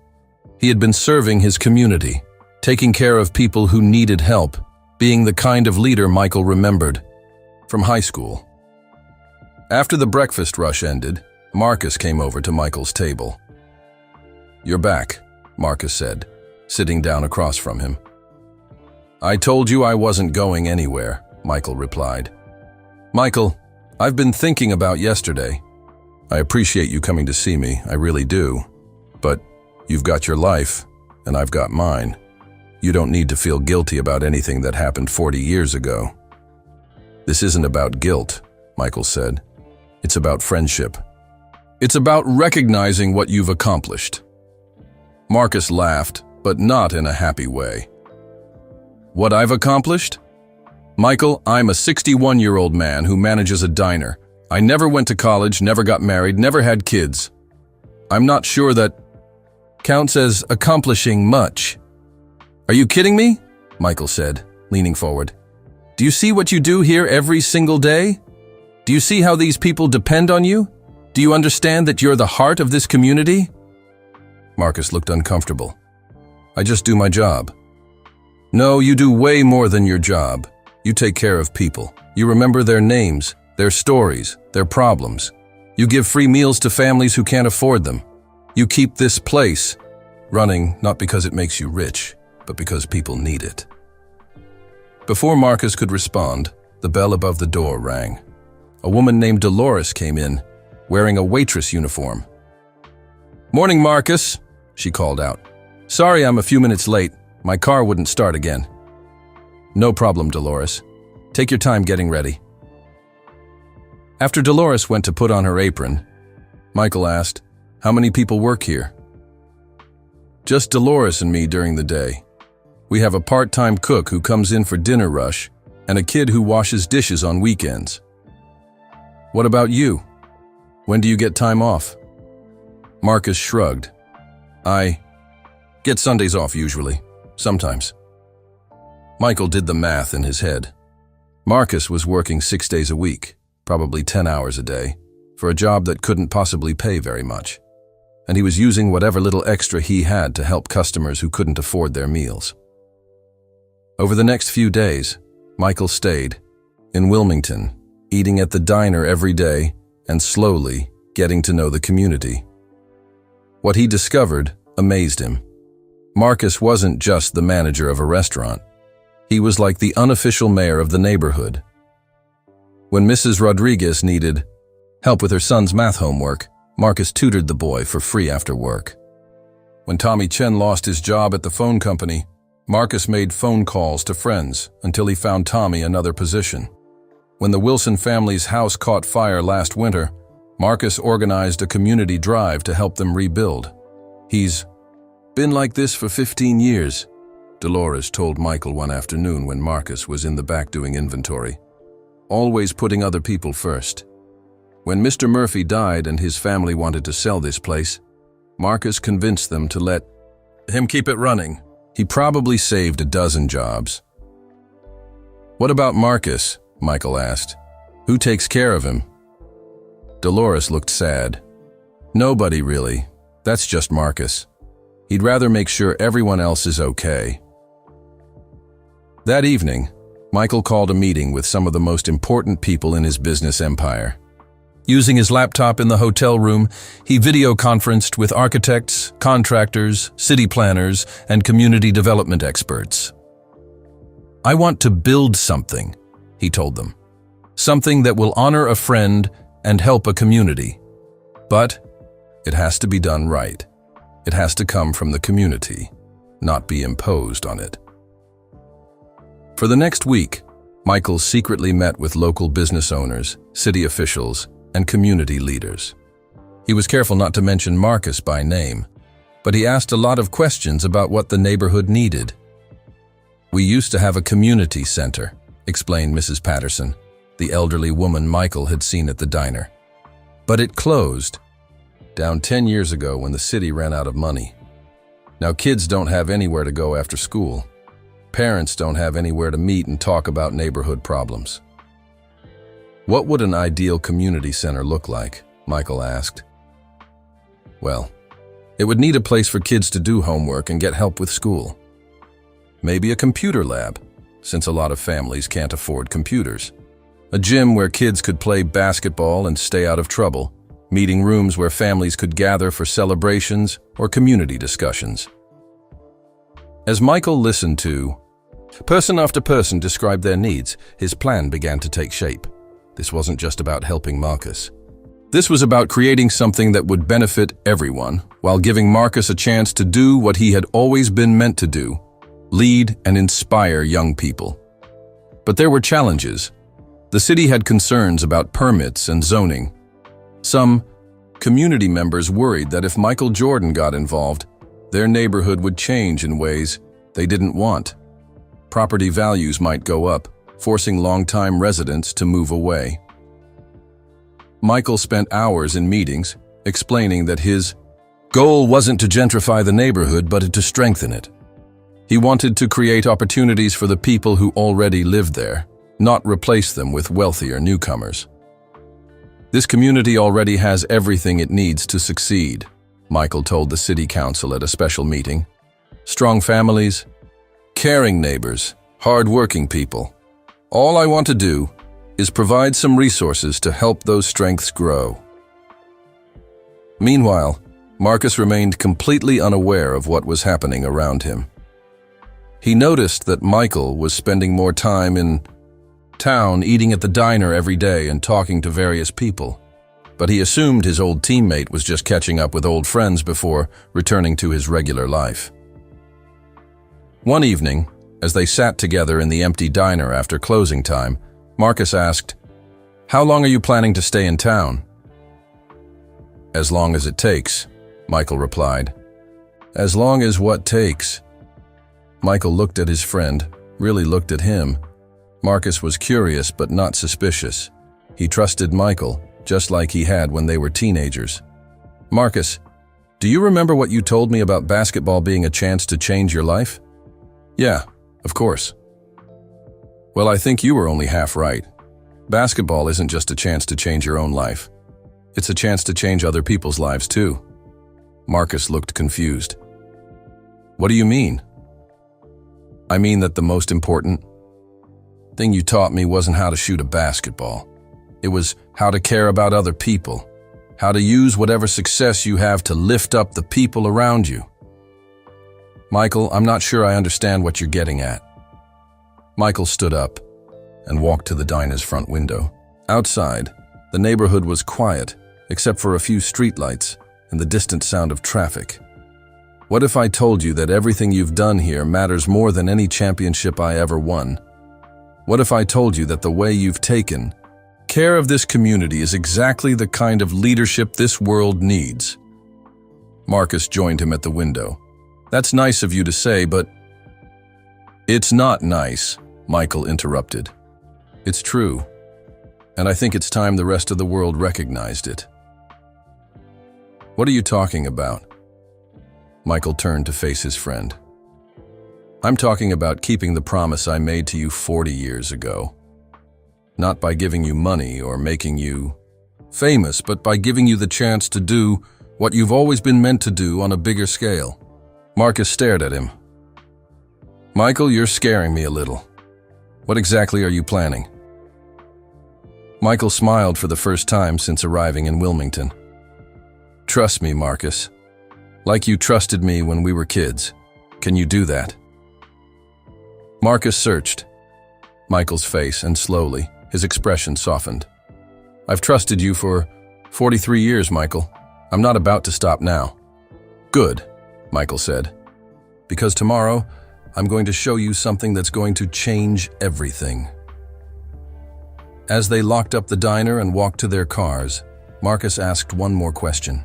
He had been serving his community, taking care of people who needed help, being the kind of leader Michael remembered from high school. After the breakfast rush ended, Marcus came over to Michael's table. "You're back," Marcus said, sitting down across from him. "I told you I wasn't going anywhere," Michael replied. "Michael, I've been thinking about yesterday. I appreciate you coming to see me, I really do. But you've got your life, and I've got mine. You don't need to feel guilty about anything that happened 40 years ago." "This isn't about guilt," Michael said. "It's about friendship. It's about recognizing what you've accomplished." Marcus laughed, but not in a happy way. "What I've accomplished? Michael, I'm a 61-year-old man who manages a diner. I never went to college, never got married, never had kids. I'm not sure that counts as accomplishing much." "Are you kidding me?" Michael said, leaning forward. "Do you see what you do here every single day? Do you see how these people depend on you? Do you understand that you're the heart of this community?" Marcus looked uncomfortable. "I just do my job." "No, you do way more than your job. You take care of people. You remember their names, their stories, their problems. You give free meals to families who can't afford them. You keep this place running not because it makes you rich, but because people need it." Before Marcus could respond, the bell above the door rang. A woman named Dolores came in, wearing a waitress uniform. "Morning, Marcus," she called out. "Sorry I'm a few minutes late. My car wouldn't start again." "No problem, Dolores. Take your time getting ready." After Dolores went to put on her apron, Michael asked, "How many people work here?" "Just Dolores and me during the day. We have a part-time cook who comes in for dinner rush and a kid who washes dishes on weekends." "What about you? When do you get time off?" Marcus shrugged. "I get Sundays off usually, sometimes." Michael did the math in his head. Marcus was working 6 days a week, probably 10 hours a day, for a job that couldn't possibly pay very much. And he was using whatever little extra he had to help customers who couldn't afford their meals. Over the next few days, Michael stayed in Wilmington, eating at the diner every day and slowly getting to know the community. What he discovered amazed him. Marcus wasn't just the manager of a restaurant. He was like the unofficial mayor of the neighborhood. When Mrs. Rodriguez needed help with her son's math homework, Marcus tutored the boy for free after work. When Tommy Chen lost his job at the phone company, Marcus made phone calls to friends until he found Tommy another position. When the Wilson family's house caught fire last winter, Marcus organized a community drive to help them rebuild. "He's been like this for 15 years, Dolores told Michael one afternoon when Marcus was in the back doing inventory. "Always putting other people first. When Mr. Murphy died and his family wanted to sell this place, Marcus convinced them to let him keep it running. He probably saved a dozen jobs." "What about Marcus?" Michael asked. "Who takes care of him?" Dolores looked sad. "Nobody really. That's just Marcus. He'd rather make sure everyone else is okay." That evening, Michael called a meeting with some of the most important people in his business empire. Using his laptop in the hotel room, he video conferenced with architects, contractors, city planners, and community development experts. "I want to build something," he told them. "Something that will honor a friend and help a community. But it has to be done right. It has to come from the community, not be imposed on it." For the next week, Michael secretly met with local business owners, city officials, and community leaders. He was careful not to mention Marcus by name, but he asked a lot of questions about what the neighborhood needed. "We used to have a community center," explained Mrs. Patterson, the elderly woman Michael had seen at the diner. "But it closed down 10 years ago when the city ran out of money. Now kids don't have anywhere to go after school. Parents don't have anywhere to meet and talk about neighborhood problems." "What would an ideal community center look like?" Michael asked. "Well, it would need a place for kids to do homework and get help with school. Maybe a computer lab, since a lot of families can't afford computers. A gym where kids could play basketball and stay out of trouble. Meeting rooms where families could gather for celebrations or community discussions." As Michael listened to person after person describe their needs, his plan began to take shape. This wasn't just about helping Marcus. This was about creating something that would benefit everyone, while giving Marcus a chance to do what he had always been meant to do: lead and inspire young people. But there were challenges. The city had concerns about permits and zoning. Some community members worried that if Michael Jordan got involved, their neighborhood would change in ways they didn't want. Property values might go up, forcing longtime residents to move away. Michael spent hours in meetings, explaining that his goal wasn't to gentrify the neighborhood, but to strengthen it. He wanted to create opportunities for the people who already lived there, not replace them with wealthier newcomers. "This community already has everything it needs to succeed," Michael told the city council at a special meeting. "Strong families, caring neighbors, hard-working people. All I want to do is provide some resources to help those strengths grow." Meanwhile, Marcus remained completely unaware of what was happening around him. He noticed that Michael was spending more time in town, eating at the diner every day and talking to various people. But he assumed his old teammate was just catching up with old friends before returning to his regular life. One evening, as they sat together in the empty diner after closing time, Marcus asked, "How long are you planning to stay in town?" "As long as it takes," Michael replied. "As long as what takes?" Michael looked at his friend, really looked at him. Marcus was curious but not suspicious. He trusted Michael, just like he had when they were teenagers. "Marcus, do you remember what you told me about basketball being a chance to change your life?" "Yeah, of course." "Well, I think you were only half right. Basketball isn't just a chance to change your own life. It's a chance to change other people's lives too." Marcus looked confused. "What do you mean?" "I mean that the most important thing you taught me wasn't how to shoot a basketball. It was how to care about other people, how to use whatever success you have to lift up the people around you." Michael, I'm not sure I understand what you're getting at. Michael stood up and walked to the diner's front window. Outside, the neighborhood was quiet, except for a few streetlights and the distant sound of traffic. What if I told you that everything you've done here matters more than any championship I ever won? What if I told you that the way you've taken care of this community is exactly the kind of leadership this world needs? Marcus joined him at the window. That's nice of you to say, but it's not nice, Michael interrupted. It's true, and I think it's time the rest of the world recognized it. What are you talking about? Michael turned to face his friend. I'm talking about keeping the promise I made to you 40 years ago. Not by giving you money or making you famous, but by giving you the chance to do what you've always been meant to do on a bigger scale. Marcus stared at him. Michael, you're scaring me a little. What exactly are you planning? Michael smiled for the first time since arriving in Wilmington. Trust me, Marcus. Like you trusted me when we were kids. Can you do that? Marcus searched Michael's face, and slowly, his expression softened. I've trusted you for 43 years, Michael. I'm not about to stop now. Good, Michael said. Because tomorrow, I'm going to show you something that's going to change everything. As they locked up the diner and walked to their cars, Marcus asked one more question.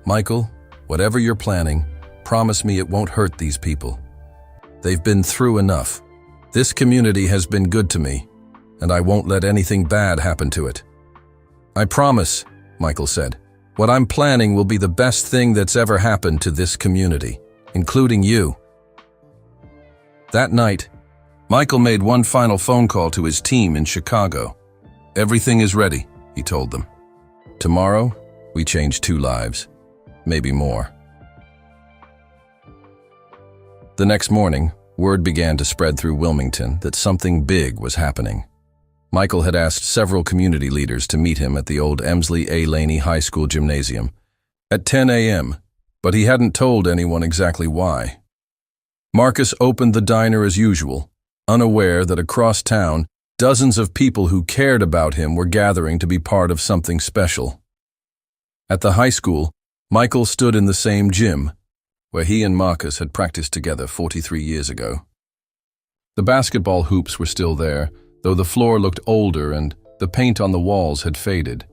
Michael, whatever you're planning, promise me it won't hurt these people. They've been through enough. This community has been good to me, and I won't let anything bad happen to it. I promise, Michael said. What I'm planning will be the best thing that's ever happened to this community, including you. That night, Michael made one final phone call to his team in Chicago. Everything is ready, he told them. Tomorrow, we change 2 lives, maybe more. The next morning, word began to spread through Wilmington that something big was happening. Michael had asked several community leaders to meet him at the old Emsley A. Laney High School gymnasium at 10 a.m., but he hadn't told anyone exactly why. Marcus opened the diner as usual, unaware that across town, dozens of people who cared about him were gathering to be part of something special. At the high school, Michael stood in the same gym, where he and Marcus had practiced together 43 years ago. The basketball hoops were still there, though the floor looked older and the paint on the walls had faded.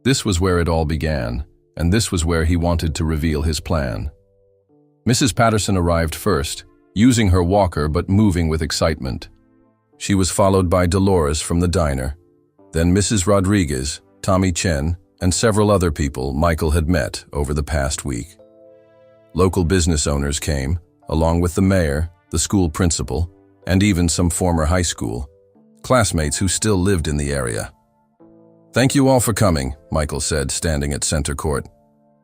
This was where it all began, and this was where he wanted to reveal his plan. Mrs. Patterson arrived first, using her walker but moving with excitement. She was followed by Dolores from the diner, then Mrs. Rodriguez, Tommy Chen, and several other people Michael had met over the past week. Local business owners came, along with the mayor, the school principal, and even some former high school classmates who still lived in the area. Thank you all for coming, Michael said, standing at center court.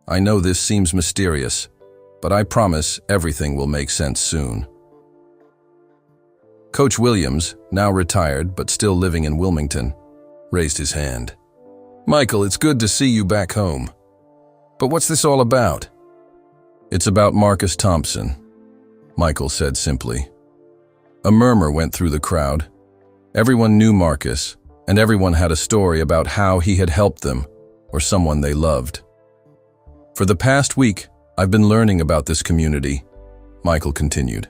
I know this seems mysterious, but I promise everything will make sense soon. Coach Williams, now retired but still living in Wilmington, raised his hand. Michael, it's good to see you back home. But what's this all about? It's about Marcus Thompson, Michael said simply. A murmur went through the crowd. Everyone knew Marcus, and everyone had a story about how he had helped them or someone they loved. For the past week, I've been learning about this community, Michael continued.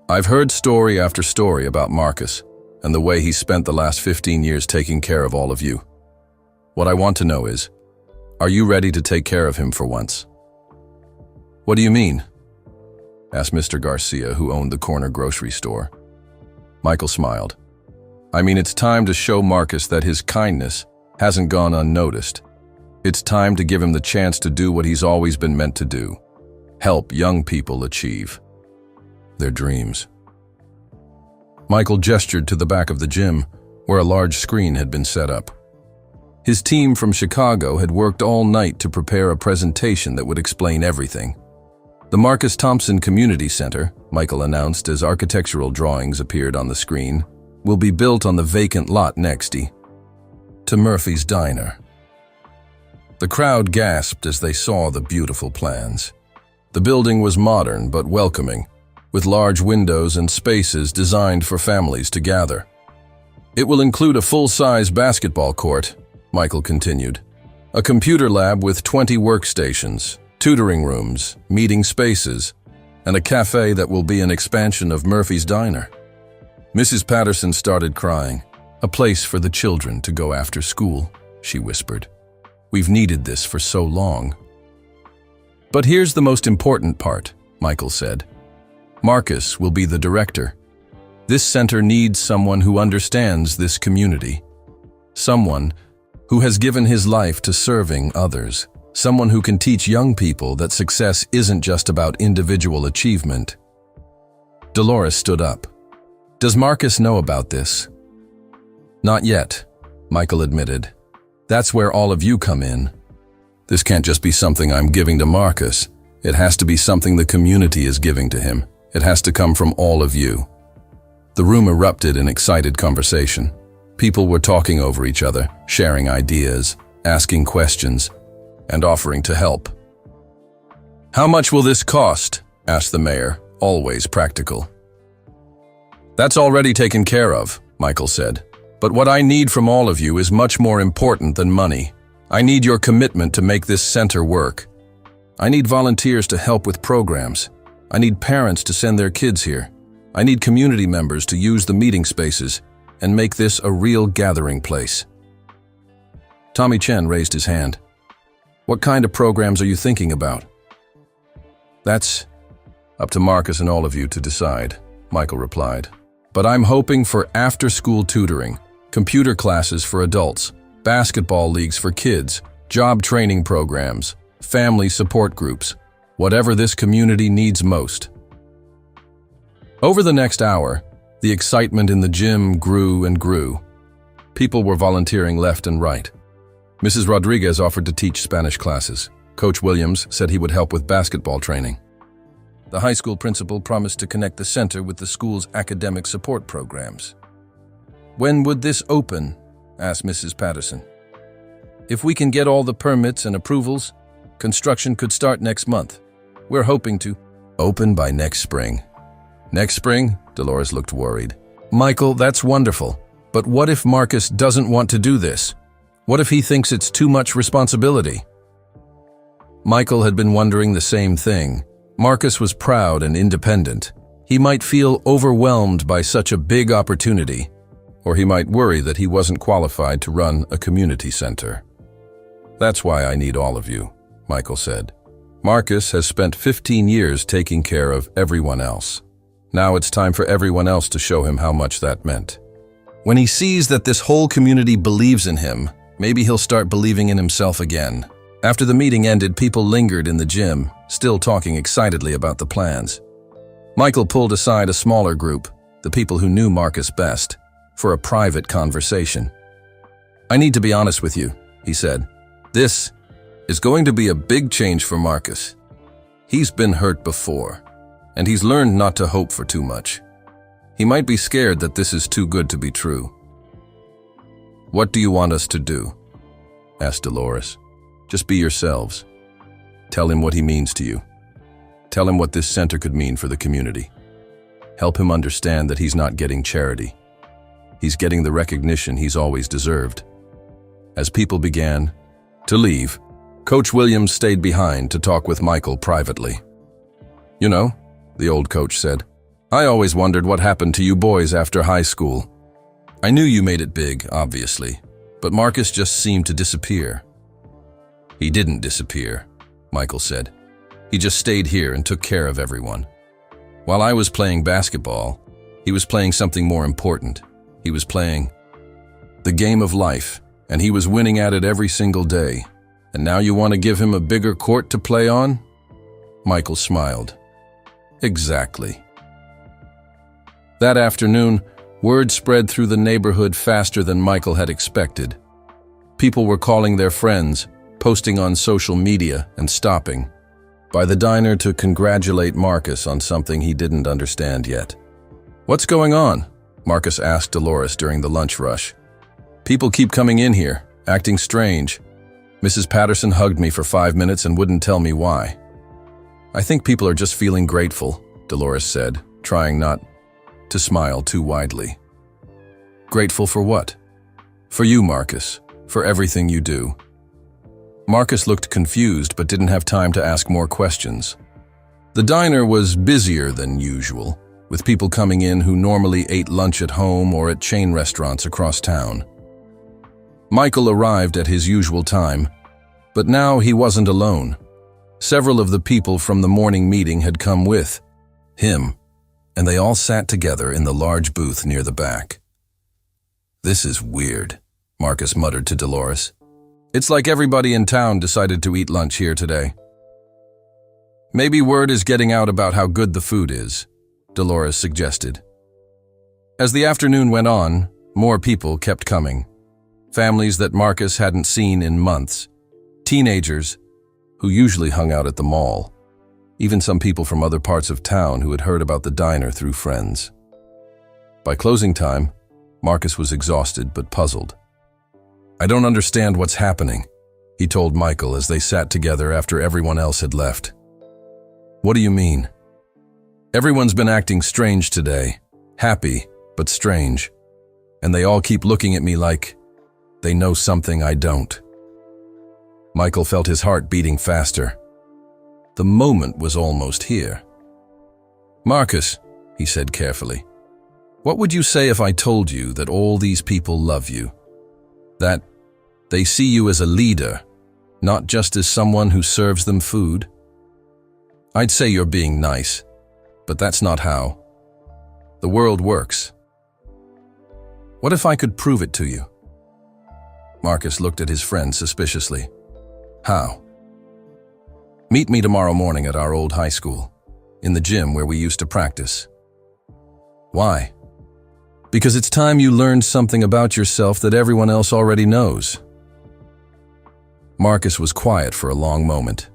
I've heard story after story about Marcus and the way he spent the last 15 years taking care of all of you. What I want to know is, are you ready to take care of him for once? What do you mean? Asked Mr. Garcia, who owned the corner grocery store. Michael smiled. I mean, it's time to show Marcus that his kindness hasn't gone unnoticed. It's time to give him the chance to do what he's always been meant to do. Help young people achieve their dreams. Michael gestured to the back of the gym, where a large screen had been set up. His team from Chicago had worked all night to prepare a presentation that would explain everything. The Marcus Thompson Community Center, Michael announced as architectural drawings appeared on the screen, will be built on the vacant lot next to Murphy's Diner. The crowd gasped as they saw the beautiful plans. The building was modern but welcoming, with large windows and spaces designed for families to gather. It will include a full-size basketball court, Michael continued, a computer lab with 20 workstations, tutoring rooms, meeting spaces, and a cafe that will be an expansion of Murphy's Diner. Mrs. Patterson started crying. "A place for the children to go after school," she whispered. "We've needed this for so long." "But here's the most important part," Michael said. "Marcus will be the director. This center needs someone who understands this community. Someone who has given his life to serving others. Someone who can teach young people that success isn't just about individual achievement." Dolores stood up. "Does Marcus know about this?" "Not yet," Michael admitted. "That's where all of you come in. This can't just be something I'm giving to Marcus. It has to be something the community is giving to him. It has to come from all of you." The room erupted in excited conversation. People were talking over each other, sharing ideas, asking questions, and offering to help. "How much will this cost?" asked the mayor, always practical. "That's already taken care of," Michael said. "But what I need from all of you is much more important than money. I need your commitment to make this center work. I need volunteers to help with programs. I need parents to send their kids here. I need community members to use the meeting spaces and make this a real gathering place." Tommy Chen raised his hand. "What kind of programs are you thinking about?" "That's up to Marcus and all of you to decide," Michael replied. "But I'm hoping for after-school tutoring, computer classes for adults, basketball leagues for kids, job training programs, family support groups, whatever this community needs most." Over the next hour, the excitement in the gym grew and grew. People were volunteering left and right. Mrs. Rodriguez offered to teach Spanish classes. Coach Williams said he would help with basketball training. The high school principal promised to connect the center with the school's academic support programs. "When would this open?" asked Mrs. Patterson. "If we can get all the permits and approvals, construction could start next month. We're hoping to open by next spring." "Next spring?" Dolores looked worried. "Michael, that's wonderful. But what if Marcus doesn't want to do this? What if he thinks it's too much responsibility?" Michael had been wondering the same thing. Marcus was proud and independent. He might feel overwhelmed by such a big opportunity, or he might worry that he wasn't qualified to run a community center. "That's why I need all of you," Michael said. "Marcus has spent 15 years taking care of everyone else. Now it's time for everyone else to show him how much that meant. When he sees that this whole community believes in him, maybe he'll start believing in himself again." After the meeting ended, people lingered in the gym, still talking excitedly about the plans. Michael pulled aside a smaller group, the people who knew Marcus best, for a private conversation. "I need to be honest with you," he said. "This is going to be a big change for Marcus. He's been hurt before, and he's learned not to hope for too much. He might be scared that this is too good to be true." "What do you want us to do?" asked Dolores. "Just be yourselves. Tell him what he means to you. Tell him what this center could mean for the community. Help him understand that he's not getting charity. He's getting the recognition he's always deserved." As people began to leave, Coach Williams stayed behind to talk with Michael privately. "You know," the old coach said, "I always wondered what happened to you boys after high school. I knew you made it big, obviously, but Marcus just seemed to disappear." "He didn't disappear," Michael said. "He just stayed here and took care of everyone. While I was playing basketball, he was playing something more important. He was playing the game of life, and he was winning at it every single day. And now you want to give him a bigger court to play on?" Michael smiled. "Exactly." That afternoon, word spread through the neighborhood faster than Michael had expected. People were calling their friends, posting on social media, and stopping by the diner to congratulate Marcus on something he didn't understand yet. "What's going on?" Marcus asked Dolores during the lunch rush. "People keep coming in here, acting strange. Mrs. Patterson hugged me for 5 minutes and wouldn't tell me why." I think people are just feeling grateful, Dolores said, trying not to smile too widely. Grateful for what? For you, Marcus, for everything you do. Marcus looked confused but didn't have time to ask more questions. The diner was busier than usual, with people coming in who normally ate lunch at home or at chain restaurants across town. Michael arrived at his usual time, but now he wasn't alone. Several of the people from the morning meeting had come with him, and they all sat together in the large booth near the back. "This is weird," Marcus muttered to Dolores. "It's like everybody in town decided to eat lunch here today." "Maybe word is getting out about how good the food is," Dolores suggested. As the afternoon went on, more people kept coming. Families that Marcus hadn't seen in months. Teenagers who usually hung out at the mall. Even some people from other parts of town who had heard about the diner through friends. By closing time, Marcus was exhausted but puzzled. "I don't understand what's happening," he told Michael as they sat together after everyone else had left. "What do you mean?" "Everyone's been acting strange today. Happy, but strange. And they all keep looking at me like they know something I don't." Michael felt his heart beating faster. The moment was almost here. "Marcus," he said carefully, "what would you say if I told you that all these people love you? That they see you as a leader, not just as someone who serves them food? I'd say you're being nice, but that's not how the world works. What if I could prove it to you?" Marcus looked at his friend suspiciously. "How?" "Meet me tomorrow morning at our old high school, in the gym where we used to practice." "Why?" "Because it's time you learned something about yourself that everyone else already knows." Marcus was quiet for a long moment.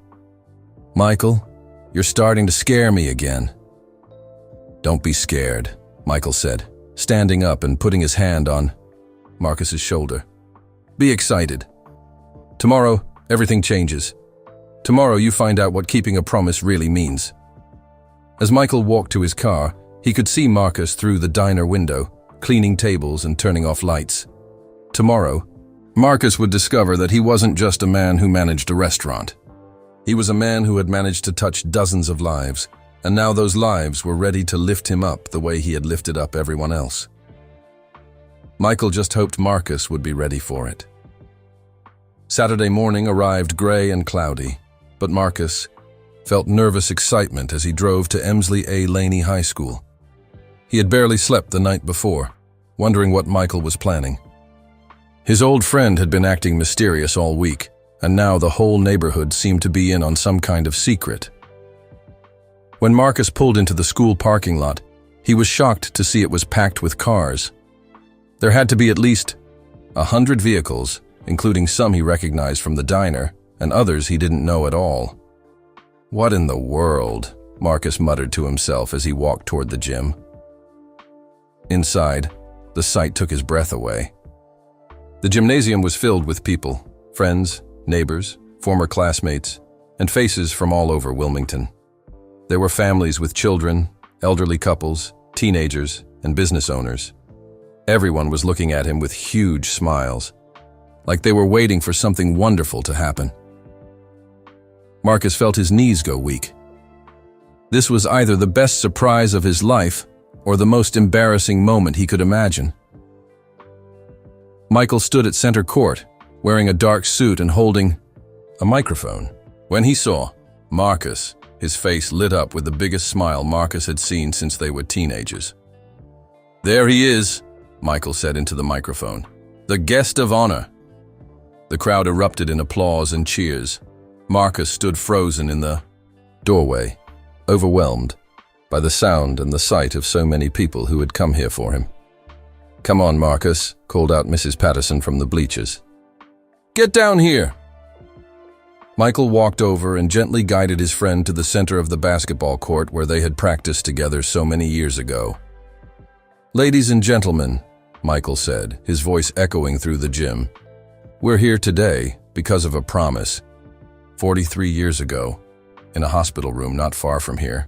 "Michael, you're starting to scare me again." "Don't be scared," Michael said, standing up and putting his hand on Marcus's shoulder. "Be excited. Tomorrow, everything changes. Tomorrow you find out what keeping a promise really means." As Michael walked to his car, he could see Marcus through the diner window, cleaning tables and turning off lights. Tomorrow, Marcus would discover that he wasn't just a man who managed a restaurant. He was a man who had managed to touch dozens of lives, and now those lives were ready to lift him up the way he had lifted up everyone else. Michael just hoped Marcus would be ready for it. Saturday morning arrived gray and cloudy, but Marcus felt nervous excitement as he drove to Emsley A. Laney High School. He had barely slept the night before, wondering what Michael was planning. His old friend had been acting mysterious all week, and now the whole neighborhood seemed to be in on some kind of secret. When Marcus pulled into the school parking lot, he was shocked to see it was packed with cars. There had to be at least 100 vehicles, including some he recognized from the diner, and others he didn't know at all. "What in the world?" Marcus muttered to himself as he walked toward the gym. Inside, the sight took his breath away. The gymnasium was filled with people, friends, neighbors, former classmates, and faces from all over Wilmington. There were families with children, elderly couples, teenagers, and business owners. Everyone was looking at him with huge smiles, like they were waiting for something wonderful to happen. Marcus felt his knees go weak. This was either the best surprise of his life or the most embarrassing moment he could imagine. Michael stood at center court, wearing a dark suit and holding a microphone. When he saw Marcus, his face lit up with the biggest smile Marcus had seen since they were teenagers. "There he is," Michael said into the microphone. "The guest of honor." The crowd erupted in applause and cheers. Marcus stood frozen in the doorway, overwhelmed by the sound and the sight of so many people who had come here for him. "Come on, Marcus," called out Mrs. Patterson from the bleachers. "Get down here." Michael walked over and gently guided his friend to the center of the basketball court where they had practiced together so many years ago. "Ladies and gentlemen," Michael said, his voice echoing through the gym, "we're here today because of a promise. 43 years ago, in a hospital room not far from here,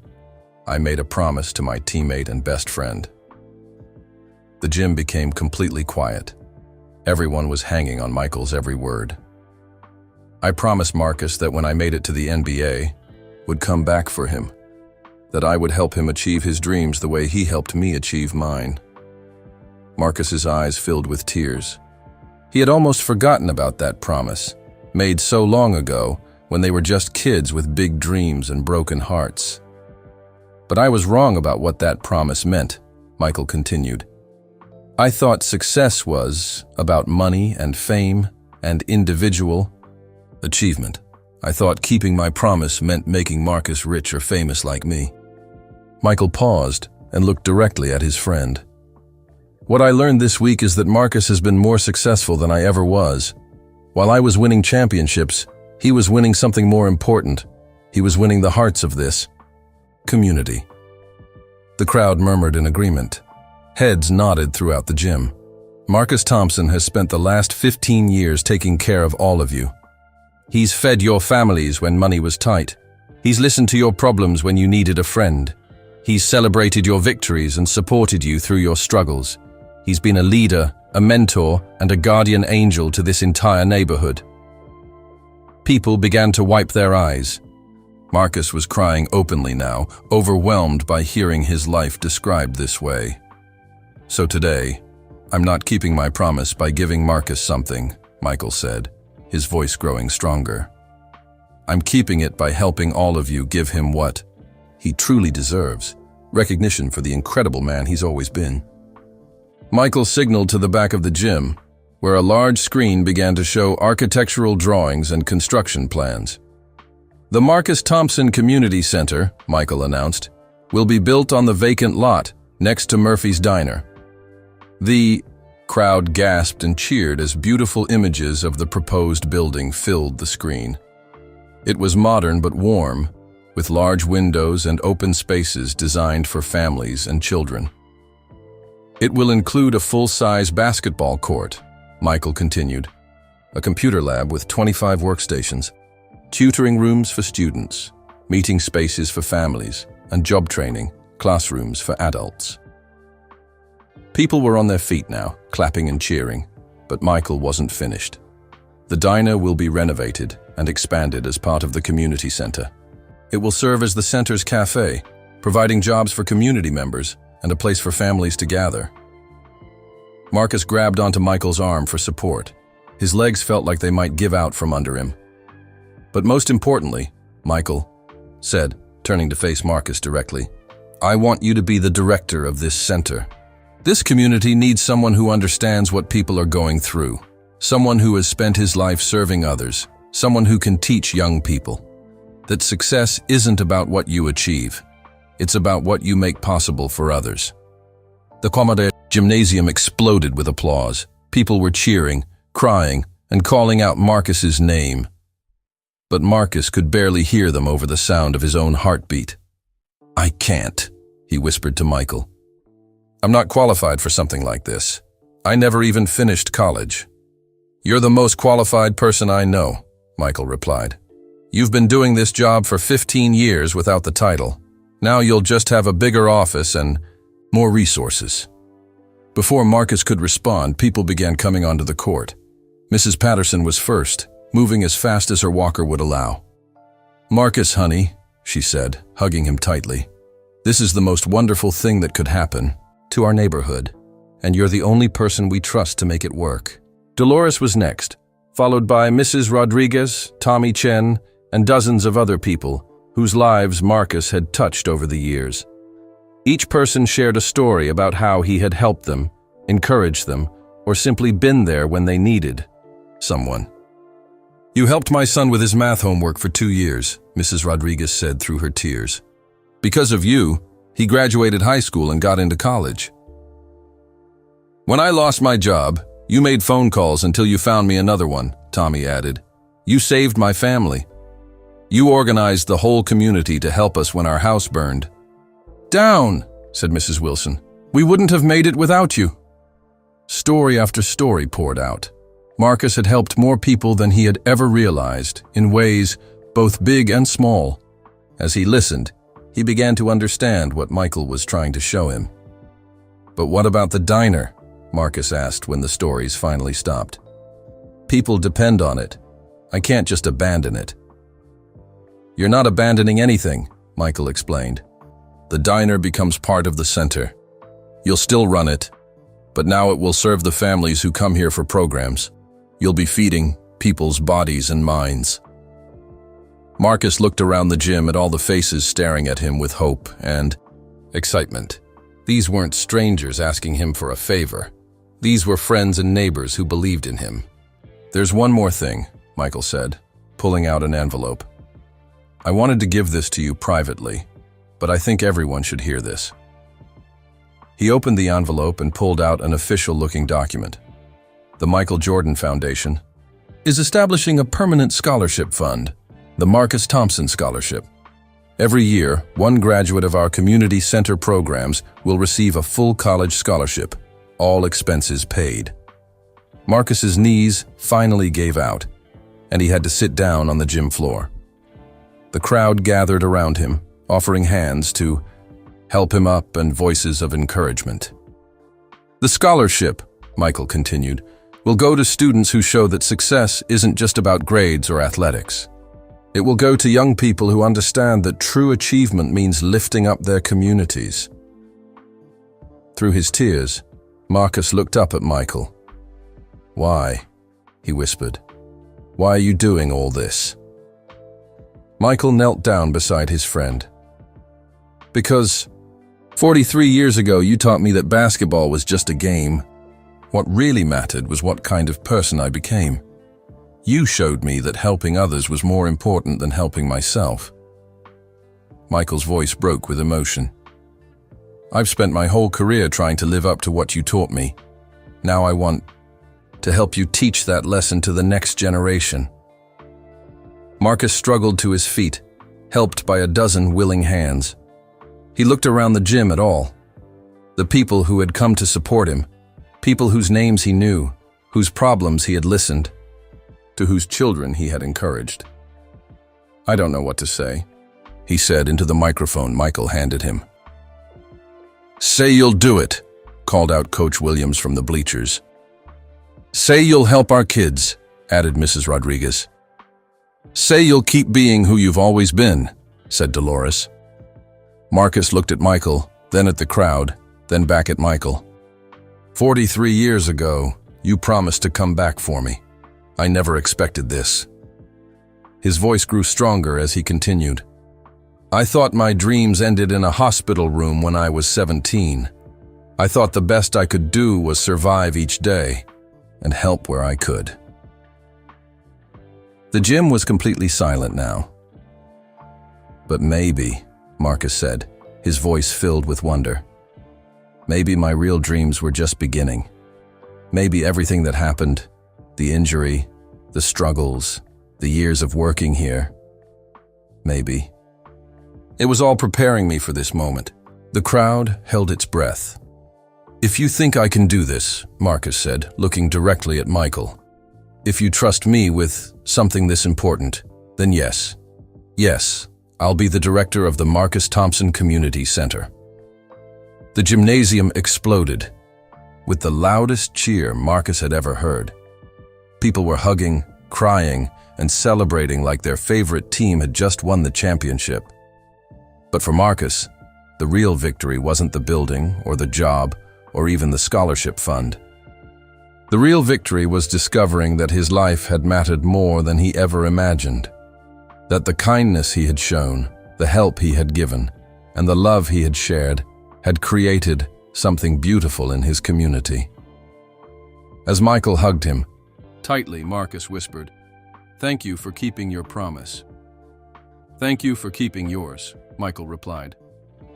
I made a promise to my teammate and best friend. The gym became completely quiet. Everyone was hanging on Michael's every word. I promised Marcus that when I made it to the NBA, would come back for him, that I would help him achieve his dreams the way he helped me achieve mine. Marcus's eyes filled with tears. He had almost forgotten about that promise, made so long ago when they were just kids with big dreams and broken hearts. But I was wrong about what that promise meant, Michael continued. I thought success was about money and fame and individual achievement. I thought keeping my promise meant making Marcus rich or famous like me. Michael paused and looked directly at his friend. What I learned this week is that Marcus has been more successful than I ever was. While I was winning championships, he was winning something more important. He was winning the hearts of this community. The crowd murmured in agreement. Heads nodded throughout the gym. Marcus Thompson has spent the last 15 years taking care of all of you. He's fed your families when money was tight. He's listened to your problems when you needed a friend. He's celebrated your victories and supported you through your struggles. He's been a leader, a mentor, and a guardian angel to this entire neighborhood. People began to wipe their eyes. Marcus was crying openly now, overwhelmed by hearing his life described this way. So today, I'm not keeping my promise by giving Marcus something, Michael said, his voice growing stronger. I'm keeping it by helping all of you give him what he truly deserves, recognition for the incredible man he's always been. Michael signaled to the back of the gym, where a large screen began to show architectural drawings and construction plans. The Marcus Thompson Community Center, Michael announced, will be built on the vacant lot next to Murphy's Diner. The crowd gasped and cheered as beautiful images of the proposed building filled the screen. It was modern but warm, with large windows and open spaces designed for families and children. It will include a full-size basketball court, Michael continued, a computer lab with 25 workstations, tutoring rooms for students, meeting spaces for families, and job training, classrooms for adults. People were on their feet now, clapping and cheering, but Michael wasn't finished. The diner will be renovated and expanded as part of the community center. It will serve as the center's cafe, providing jobs for community members and a place for families to gather. Marcus grabbed onto Michael's arm for support. His legs felt like they might give out from under him. But most importantly, Michael said, turning to face Marcus directly, I want you to be the director of this center. This community needs someone who understands what people are going through, someone who has spent his life serving others, someone who can teach young people that success isn't about what you achieve, it's about what you make possible for others. The Commodore gymnasium exploded with applause. People were cheering, crying, and calling out Marcus's name. But Marcus could barely hear them over the sound of his own heartbeat. I can't, he whispered to Michael. I'm not qualified for something like this. I never even finished college. You're the most qualified person I know, Michael replied. You've been doing this job for 15 years without the title. Now you'll just have a bigger office and more resources. Before Marcus could respond, people began coming onto the court. Mrs. Patterson was first, moving as fast as her walker would allow. Marcus, honey, she said, hugging him tightly. This is the most wonderful thing that could happen to our neighborhood, and you're the only person we trust to make it work. Dolores was next, followed by Mrs. Rodriguez, Tommy Chen, and dozens of other people whose lives Marcus had touched over the years. Each person shared a story about how he had helped them, encouraged them, or simply been there when they needed someone. You helped my son with his math homework for 2 years, Mrs. Rodriguez said through her tears. Because of you, he graduated high school and got into college. When I lost my job, you made phone calls until you found me another one, Tommy added. You saved my family. You organized the whole community to help us when our house burned. Down, said Mrs. Wilson. We wouldn't have made it without you. Story after story poured out. Marcus had helped more people than he had ever realized, in ways both big and small. As he listened, he began to understand what Michael was trying to show him. "But what about the diner?" Marcus asked when the stories finally stopped. "People depend on it. I can't just abandon it." "You're not abandoning anything," Michael explained. "The diner becomes part of the center. You'll still run it, but now it will serve the families who come here for programs. You'll be feeding people's bodies and minds." Marcus looked around the gym at all the faces staring at him with hope and excitement. These weren't strangers asking him for a favor. These were friends and neighbors who believed in him. "There's one more thing," Michael said, pulling out an envelope. "I wanted to give this to you privately, but I think everyone should hear this." He opened the envelope and pulled out an official-looking document. The Michael Jordan Foundation is establishing a permanent scholarship fund, the Marcus Thompson Scholarship. Every year, one graduate of our community center programs will receive a full college scholarship, all expenses paid. Marcus's knees finally gave out, and he had to sit down on the gym floor. The crowd gathered around him, offering hands to help him up and voices of encouragement. "The scholarship," Michael continued, "will go to students who show that success isn't just about grades or athletics. It will go to young people who understand that true achievement means lifting up their communities." Through his tears, Marcus looked up at Michael. "Why?" he whispered. "Why are you doing all this?" Michael knelt down beside his friend. "Because 43 years ago you taught me that basketball was just a game. What really mattered was what kind of person I became. You showed me that helping others was more important than helping myself." Michael's voice broke with emotion. "I've spent my whole career trying to live up to what you taught me. Now I want to help you teach that lesson to the next generation." Marcus struggled to his feet, helped by a dozen willing hands. He looked around the gym at all. The people who had come to support him, people whose names he knew, whose problems he had listened, to whose children he had encouraged. "I don't know what to say," he said into the microphone Michael handed him. "Say you'll do it," called out Coach Williams from the bleachers. "Say you'll help our kids," added Mrs. Rodriguez. "Say you'll keep being who you've always been," said Dolores. Marcus looked at Michael, then at the crowd, then back at Michael. 43 years ago, you promised to come back for me. I never expected this." His voice grew stronger as he continued. "I thought my dreams ended in a hospital room when I was 17. I thought the best I could do was survive each day and help where I could." The gym was completely silent now. "But maybe," Marcus said, his voice filled with wonder. "Maybe my real dreams were just beginning. Maybe everything that happened, the injury, the struggles, the years of working here, maybe. It was all preparing me for this moment." The crowd held its breath. "If you think I can do this," Marcus said, looking directly at Michael, "if you trust me with something this important, then yes. Yes, I'll be the director of the Marcus Thompson Community Center." The gymnasium exploded with the loudest cheer Marcus had ever heard. People were hugging, crying, and celebrating like their favorite team had just won the championship. But for Marcus, the real victory wasn't the building or the job or even the scholarship fund. The real victory was discovering that his life had mattered more than he ever imagined. That the kindness he had shown, the help he had given, and the love he had shared had created something beautiful in his community. As Michael hugged him tightly, Marcus whispered, "Thank you for keeping your promise." "Thank you for keeping yours," Michael replied.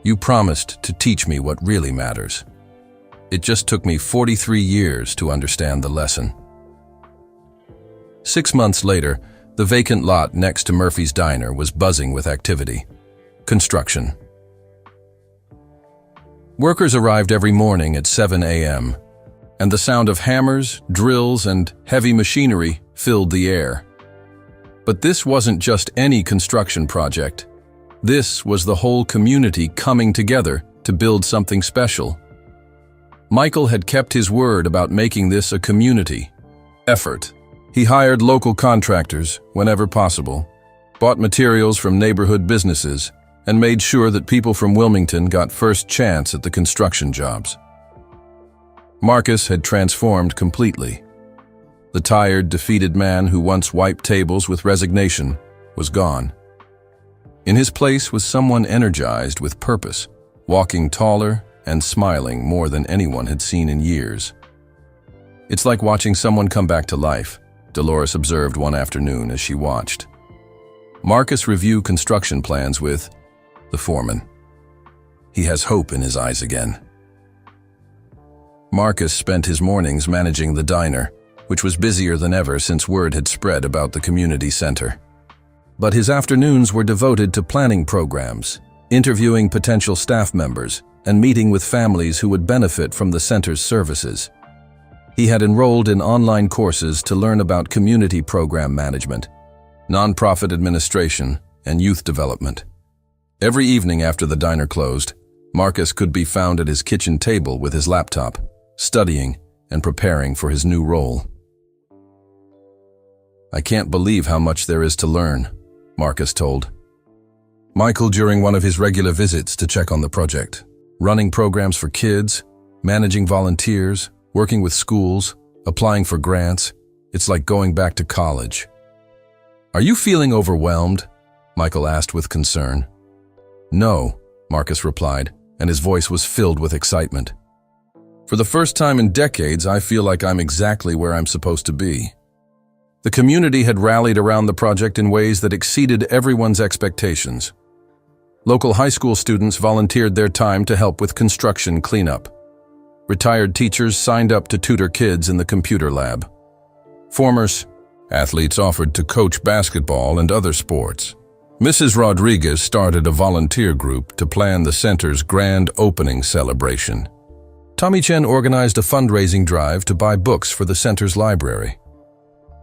"You promised to teach me what really matters. It just took me 43 years to understand the lesson." 6 months later, the vacant lot next to Murphy's Diner was buzzing with activity. Construction. Workers arrived every morning at 7 a.m., and the sound of hammers, drills, and heavy machinery filled the air. But this wasn't just any construction project. This was the whole community coming together to build something special. Michael had kept his word about making this a community effort. He hired local contractors whenever possible, bought materials from neighborhood businesses, and made sure that people from Wilmington got first chance at the construction jobs. Marcus had transformed completely. The tired, defeated man who once wiped tables with resignation was gone. In his place was someone energized with purpose, walking taller and smiling more than anyone had seen in years. "It's like watching someone come back to life," Dolores observed one afternoon as she watched Marcus review construction plans with the foreman. "He has hope in his eyes again." Marcus spent his mornings managing the diner, which was busier than ever since word had spread about the community center. But his afternoons were devoted to planning programs, interviewing potential staff members, and meeting with families who would benefit from the center's services. He had enrolled in online courses to learn about community program management, nonprofit administration, and youth development. Every evening after the diner closed, Marcus could be found at his kitchen table with his laptop, studying and preparing for his new role. "I can't believe how much there is to learn," Marcus told Michael during one of his regular visits to check on the project. "Running programs for kids, managing volunteers, working with schools, applying for grants. It's like going back to college." "Are you feeling overwhelmed?" Michael asked with concern. "No," Marcus replied, and his voice was filled with excitement. "For the first time in decades, I feel like I'm exactly where I'm supposed to be." The community had rallied around the project in ways that exceeded everyone's expectations. Local high school students volunteered their time to help with construction cleanup. Retired teachers signed up to tutor kids in the computer lab. Former athletes offered to coach basketball and other sports. Mrs. Rodriguez started a volunteer group to plan the center's grand opening celebration. Tommy Chen organized a fundraising drive to buy books for the center's library.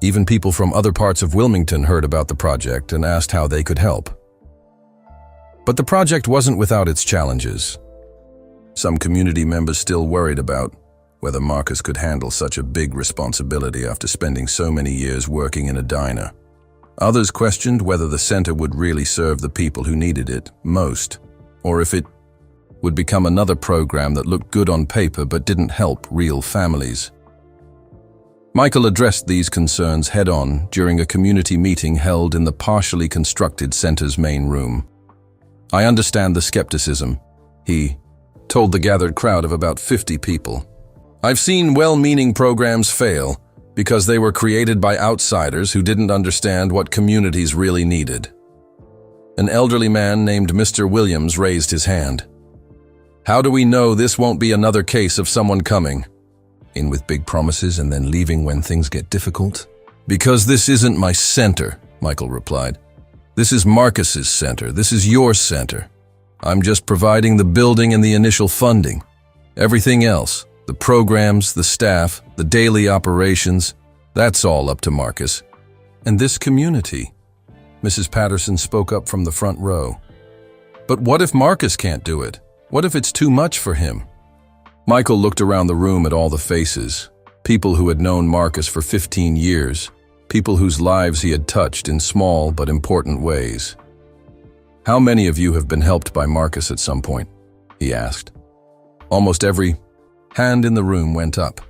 Even people from other parts of Wilmington heard about the project and asked how they could help. But the project wasn't without its challenges. Some community members still worried about whether Marcus could handle such a big responsibility after spending so many years working in a diner. Others questioned whether the center would really serve the people who needed it most, or if it would become another program that looked good on paper but didn't help real families. Michael addressed these concerns head-on during a community meeting held in the partially constructed center's main room. "I understand the skepticism," he told the gathered crowd of about 50 people. "I've seen well-meaning programs fail because they were created by outsiders who didn't understand what communities really needed." An elderly man named Mr. Williams raised his hand. "How do we know this won't be another case of someone coming in with big promises and then leaving when things get difficult?" "Because this isn't my center," Michael replied. "This is Marcus's center. This is your center. I'm just providing the building and the initial funding. Everything else, the programs, the staff, the daily operations, that's all up to Marcus. And this community," Mrs. Patterson spoke up from the front row. "But what if Marcus can't do it? What if it's too much for him?" Michael looked around the room at all the faces, people who had known Marcus for 15 years, people whose lives he had touched in small but important ways. "How many of you have been helped by Marcus at some point?" he asked. Almost every hand in the room went up.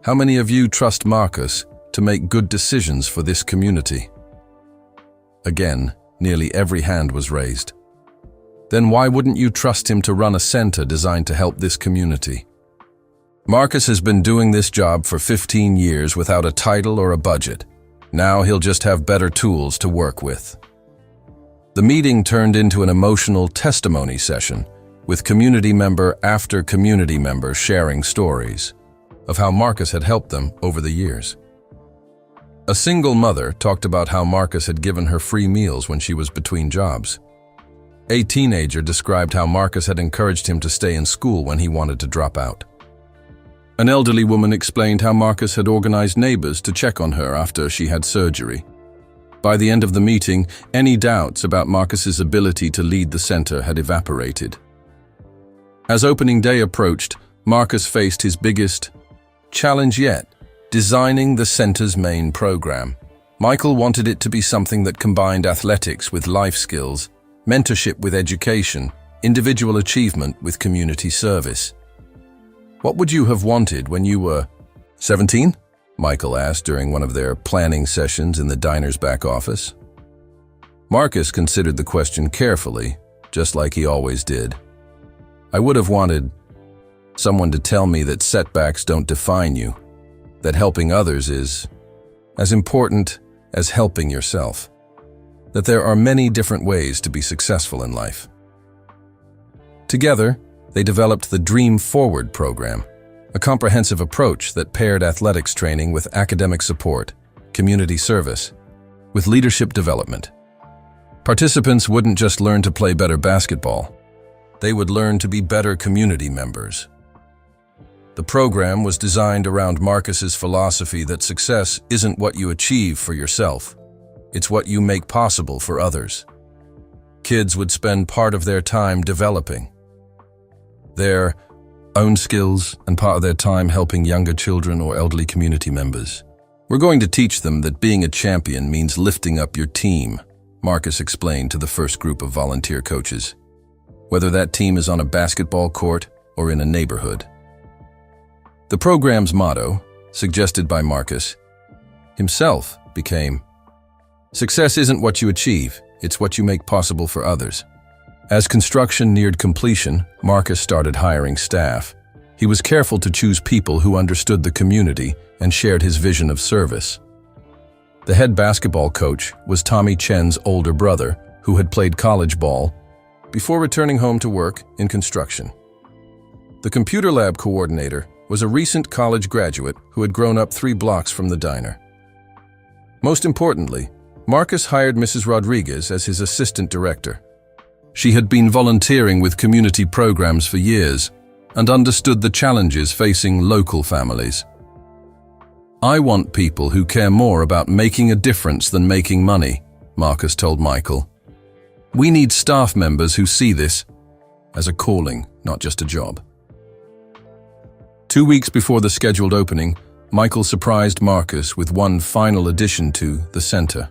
"How many of you trust Marcus to make good decisions for this community?" Again, nearly every hand was raised. "Then why wouldn't you trust him to run a center designed to help this community?" "Marcus has been doing this job for 15 years without a title or a budget. Now he'll just have better tools to work with." The meeting turned into an emotional testimony session, with community member after community member sharing stories of how Marcus had helped them over the years. A single mother talked about how Marcus had given her free meals when she was between jobs. A teenager described how Marcus had encouraged him to stay in school when he wanted to drop out. An elderly woman explained how Marcus had organized neighbors to check on her after she had surgery. By the end of the meeting, any doubts about Marcus's ability to lead the center had evaporated. As opening day approached, Marcus faced his biggest challenge yet, designing the center's main program. Michael wanted it to be something that combined athletics with life skills, mentorship with education, individual achievement with community service. "What would you have wanted when you were 17? Michael asked during one of their planning sessions in the diner's back office. Marcus considered the question carefully, just like he always did. "I would have wanted someone to tell me that setbacks don't define you, that helping others is as important as helping yourself, that there are many different ways to be successful in life." Together, they developed the Dream Forward program, a comprehensive approach that paired athletics training with academic support, community service, with leadership development. Participants wouldn't just learn to play better basketball, they would learn to be better community members. The program was designed around Marcus's philosophy that success isn't what you achieve for yourself, it's what you make possible for others. Kids would spend part of their time developing their own skills and part of their time helping younger children or elderly community members. "We're going to teach them that being a champion means lifting up your team," Marcus explained to the first group of volunteer coaches, whether that team is on a basketball court or in a neighborhood. The program's motto, suggested by Marcus himself, became, "Success isn't what you achieve, it's what you make possible for others." As construction neared completion, Marcus started hiring staff. He was careful to choose people who understood the community and shared his vision of service. The head basketball coach was Tommy Chen's older brother, who had played college ball before returning home to work in construction. The computer lab coordinator was a recent college graduate who had grown up 3 blocks from the diner. Most importantly, Marcus hired Mrs. Rodriguez as his assistant director. She had been volunteering with community programs for years and understood the challenges facing local families. "I want people who care more about making a difference than making money," Marcus told Michael. "We need staff members who see this as a calling, not just a job." 2 weeks before the scheduled opening, Michael surprised Marcus with one final addition to the center.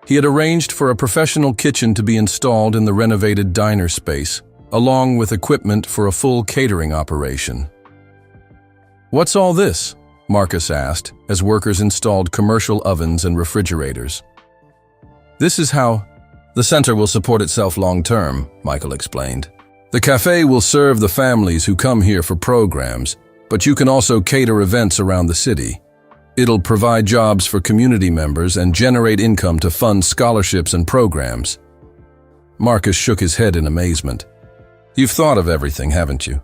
He had arranged for a professional kitchen to be installed in the renovated diner space, along with equipment for a full catering operation. "What's all this?" Marcus asked, as workers installed commercial ovens and refrigerators. "This is how the center will support itself long-term," Michael explained. "The cafe will serve the families who come here for programs, but you can also cater events around the city. It'll provide jobs for community members and generate income to fund scholarships and programs." Marcus shook his head in amazement. "You've thought of everything, haven't you?"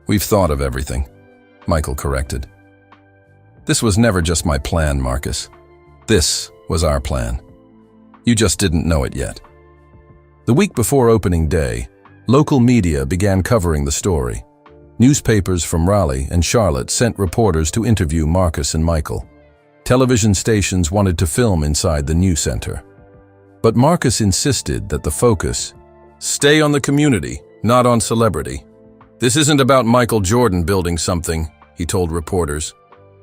"We've thought of everything," Michael corrected. "This was never just my plan, Marcus. This was our plan. You just didn't know it yet." The week before opening day, local media began covering the story. Newspapers from Raleigh and Charlotte sent reporters to interview Marcus and Michael. Television stations wanted to film inside the new center. But Marcus insisted that the focus stay on the community, not on celebrity. "This isn't about Michael Jordan building something," he told reporters.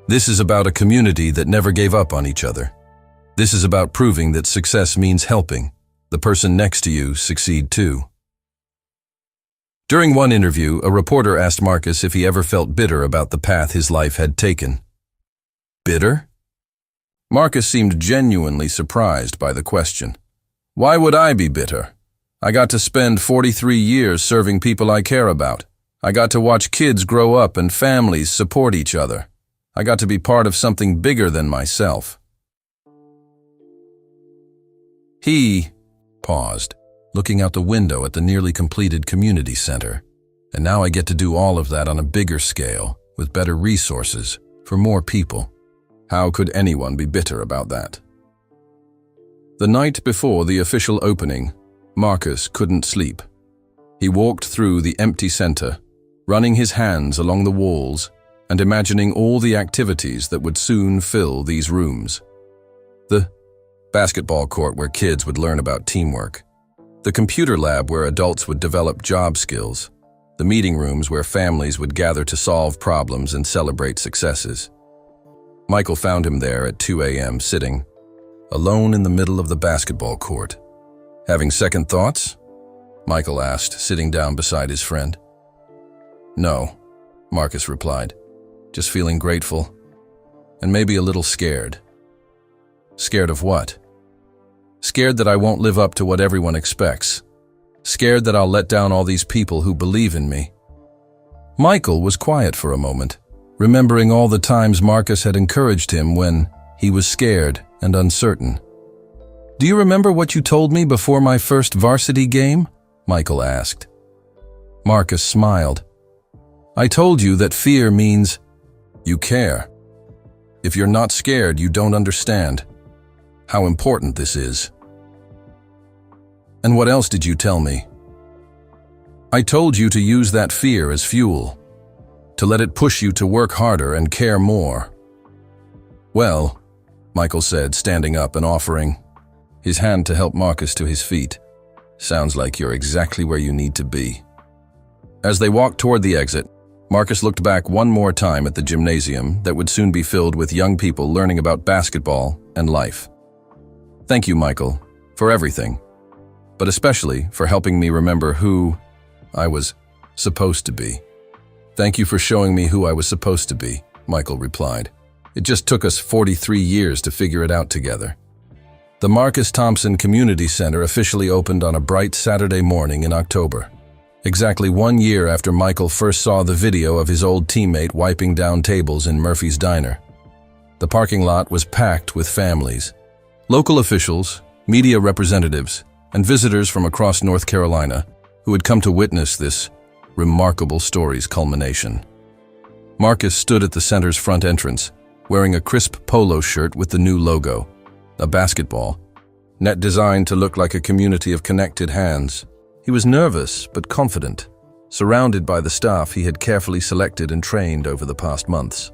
"This is about a community that never gave up on each other. This is about proving that success means helping the person next to you succeed too." During one interview, a reporter asked Marcus if he ever felt bitter about the path his life had taken. Bitter? Marcus seemed genuinely surprised by the question. "Why would I be bitter? I got to spend 43 years serving people I care about. I got to watch kids grow up and families support each other. I got to be part of something bigger than myself." He paused, looking out the window at the nearly completed community center. "And now I get to do all of that on a bigger scale, with better resources, for more people. How could anyone be bitter about that?" The night before the official opening, Marcus couldn't sleep. He walked through the empty center, running his hands along the walls and imagining all the activities that would soon fill these rooms. The basketball court where kids would learn about teamwork, the computer lab where adults would develop job skills, the meeting rooms where families would gather to solve problems and celebrate successes. Michael found him there at 2 a.m. sitting, alone in the middle of the basketball court. "Having second thoughts?" Michael asked, sitting down beside his friend. "No," Marcus replied, "just feeling grateful, and maybe a little scared." "Scared of what?" "Scared that I won't live up to what everyone expects. Scared that I'll let down all these people who believe in me." Michael was quiet for a moment, remembering all the times Marcus had encouraged him when he was scared and uncertain. "Do you remember what you told me before my first varsity game?" Michael asked. Marcus smiled. "I told you that fear means you care. If you're not scared, you don't understand how important this is." "And what else did you tell me?" "I told you to use that fear as fuel, to let it push you to work harder and care more." "Well," Michael said, standing up and offering his hand to help Marcus to his feet, "sounds like you're exactly where you need to be." As they walked toward the exit, Marcus looked back one more time at the gymnasium that would soon be filled with young people learning about basketball and life. "Thank you, Michael, for everything, but especially for helping me remember who I was supposed to be." "Thank you for showing me who I was supposed to be," Michael replied. "It just took us 43 years to figure it out together." The Marcus Thompson Community Center officially opened on a bright Saturday morning in October, exactly 1 year after Michael first saw the video of his old teammate wiping down tables in Murphy's Diner. The parking lot was packed with families, local officials, media representatives, and visitors from across North Carolina who had come to witness this remarkable story's culmination. Marcus stood at the center's front entrance, wearing a crisp polo shirt with the new logo, a basketball, net designed to look like a community of connected hands. He was nervous but confident, surrounded by the staff he had carefully selected and trained over the past months.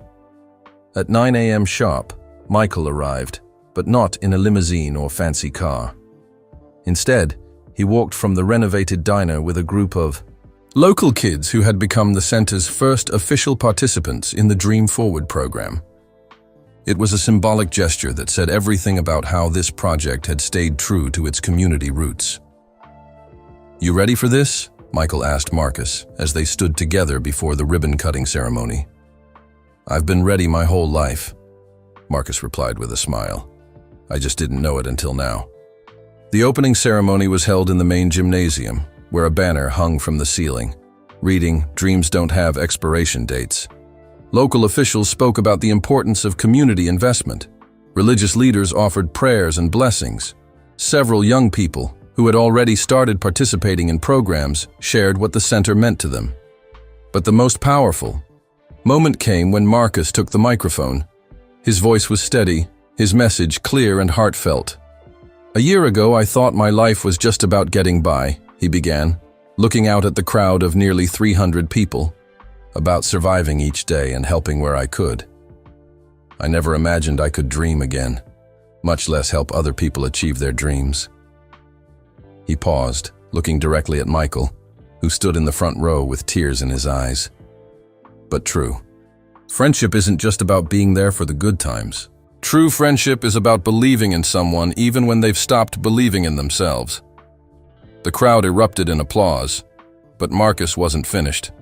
At 9 a.m. sharp, Michael arrived, but not in a limousine or fancy car. Instead, he walked from the renovated diner with a group of local kids who had become the center's first official participants in the Dream Forward program. It was a symbolic gesture that said everything about how this project had stayed true to its community roots. "You ready for this?" Michael asked Marcus as they stood together before the ribbon-cutting ceremony. "I've been ready my whole life," Marcus replied with a smile. "I just didn't know it until now." The opening ceremony was held in the main gymnasium, where a banner hung from the ceiling, reading, "Dreams don't have expiration dates." Local officials spoke about the importance of community investment. Religious leaders offered prayers and blessings. Several young people, who had already started participating in programs, shared what the center meant to them. But the most powerful moment came when Marcus took the microphone. His voice was steady, his message clear and heartfelt. "A year ago, I thought my life was just about getting by," he began, looking out at the crowd of nearly 300 people, "about surviving each day and helping where I could. I never imagined I could dream again, much less help other people achieve their dreams." He paused, looking directly at Michael, who stood in the front row with tears in his eyes. "But true. Friendship isn't just about being there for the good times. True friendship is about believing in someone even when they've stopped believing in themselves." The crowd erupted in applause, but Marcus wasn't finished.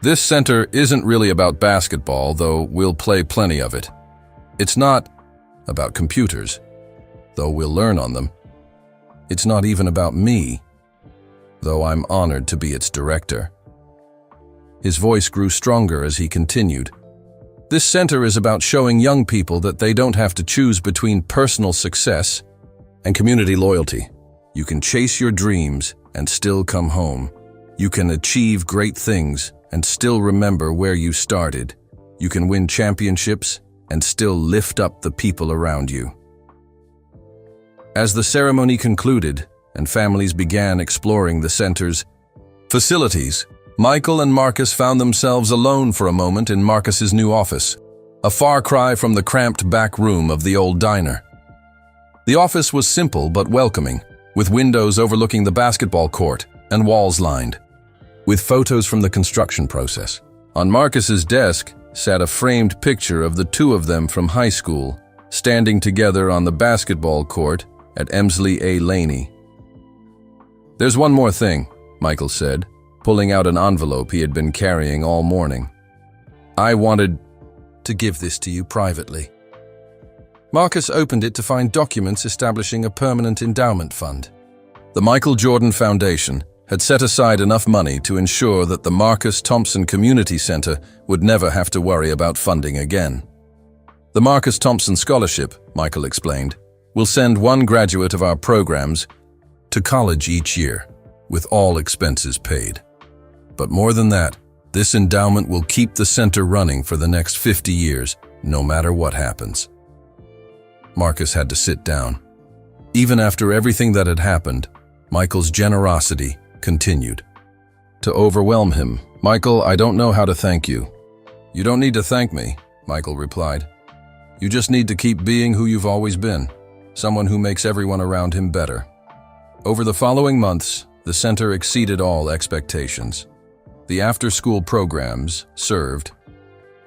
"This center isn't really about basketball, though we'll play plenty of it. It's not about computers, though we'll learn on them. It's not even about me, though I'm honored to be its director." His voice grew stronger as he continued. "This center is about showing young people that they don't have to choose between personal success and community loyalty. You can chase your dreams and still come home. You can achieve great things and still remember where you started. You can win championships and still lift up the people around you." As the ceremony concluded and families began exploring the center's facilities, Michael and Marcus found themselves alone for a moment in Marcus's new office, a far cry from the cramped back room of the old diner. The office was simple but welcoming, with windows overlooking the basketball court and walls lined with photos from the construction process. On Marcus's desk sat a framed picture of the two of them from high school, standing together on the basketball court at Emsley A. Laney. "There's one more thing," Michael said, pulling out an envelope he had been carrying all morning. "I wanted to give this to you privately." Marcus opened it to find documents establishing a permanent endowment fund. The Michael Jordan Foundation had set aside enough money to ensure that the Marcus Thompson Community Center would never have to worry about funding again. The Marcus Thompson Scholarship, Michael explained, will send one graduate of our programs to college each year, with all expenses paid. But more than that, this endowment will keep the center running for the next 50 years, no matter what happens. Marcus had to sit down. Even after everything that had happened, Michael's generosity continued to overwhelm him. "Michael, I don't know how to thank you." "You don't need to thank me," Michael replied. "You just need to keep being who you've always been, someone who makes everyone around him better." Over the following months, the center exceeded all expectations. The after-school programs served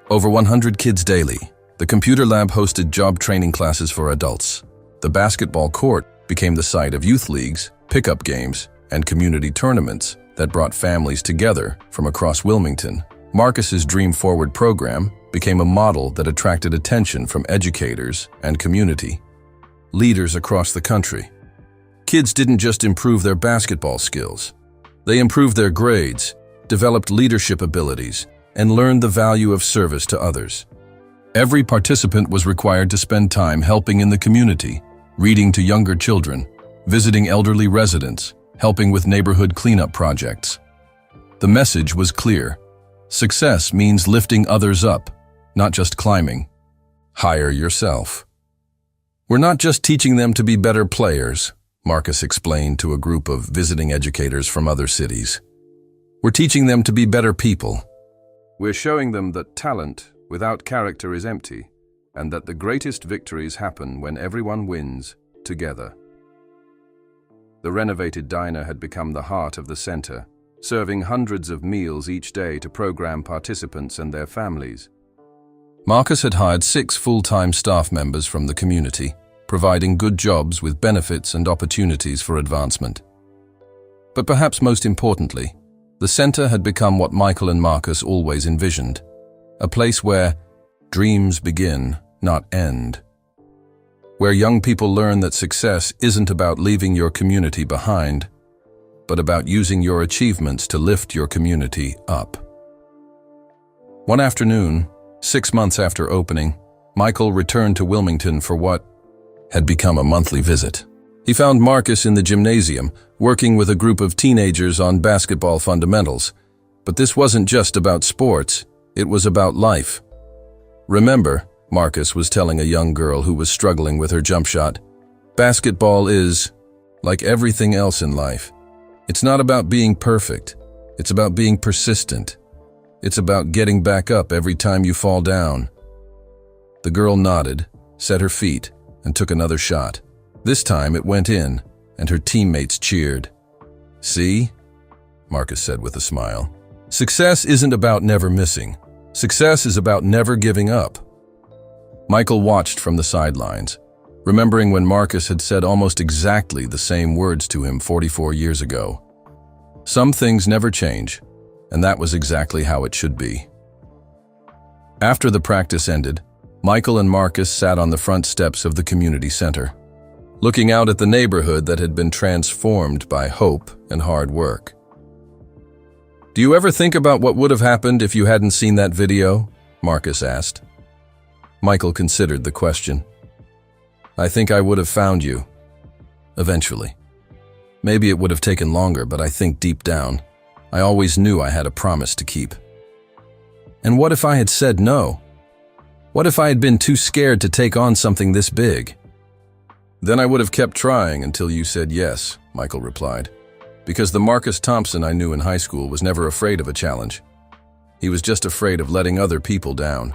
over 100 kids daily. The computer lab hosted job training classes for adults. The basketball court became the site of youth leagues, pickup games, and community tournaments that brought families together from across Wilmington. Marcus's Dream Forward program became a model that attracted attention from educators and community leaders across the country. Kids didn't just improve their basketball skills. They improved their grades, developed leadership abilities, and learned the value of service to others. Every participant was required to spend time helping in the community, reading to younger children, visiting elderly residents, helping with neighborhood cleanup projects. The message was clear. Success means lifting others up, not just climbing. Hire yourself. "We're not just teaching them to be better players," Marcus explained to a group of visiting educators from other cities. "We're teaching them to be better people. We're showing them that talent without character is empty, and that the greatest victories happen when everyone wins together." The renovated diner had become the heart of the center, serving hundreds of meals each day to program participants and their families. Marcus had hired 6 full-time staff members from the community, providing good jobs with benefits and opportunities for advancement. But perhaps most importantly, the center had become what Michael and Marcus always envisioned, a place where dreams begin, not end. Where young people learn that success isn't about leaving your community behind, but about using your achievements to lift your community up. One afternoon, 6 months after opening, Michael returned to Wilmington for what had become a monthly visit. He found Marcus in the gymnasium, working with a group of teenagers on basketball fundamentals. But this wasn't just about sports, it was about life. "Remember," Marcus was telling a young girl who was struggling with her jump shot, "basketball is like everything else in life. It's not about being perfect. It's about being persistent. It's about getting back up every time you fall down." The girl nodded, set her feet, and took another shot. This time it went in, and her teammates cheered. "See?" Marcus said with a smile. "Success isn't about never missing. Success is about never giving up." Michael watched from the sidelines, remembering when Marcus had said almost exactly the same words to him 44 years ago. Some things never change, and that was exactly how it should be. After the practice ended, Michael and Marcus sat on the front steps of the community center, looking out at the neighborhood that had been transformed by hope and hard work. "Do you ever think about what would have happened if you hadn't seen that video?" Marcus asked. Michael considered the question. "I think I would have found you. Eventually. Maybe it would have taken longer, but I think deep down, I always knew I had a promise to keep. And what if I had said no? What if I had been too scared to take on something this big?" "Then I would have kept trying until you said yes," Michael replied. "Because the Marcus Thompson I knew in high school was never afraid of a challenge. He was just afraid of letting other people down."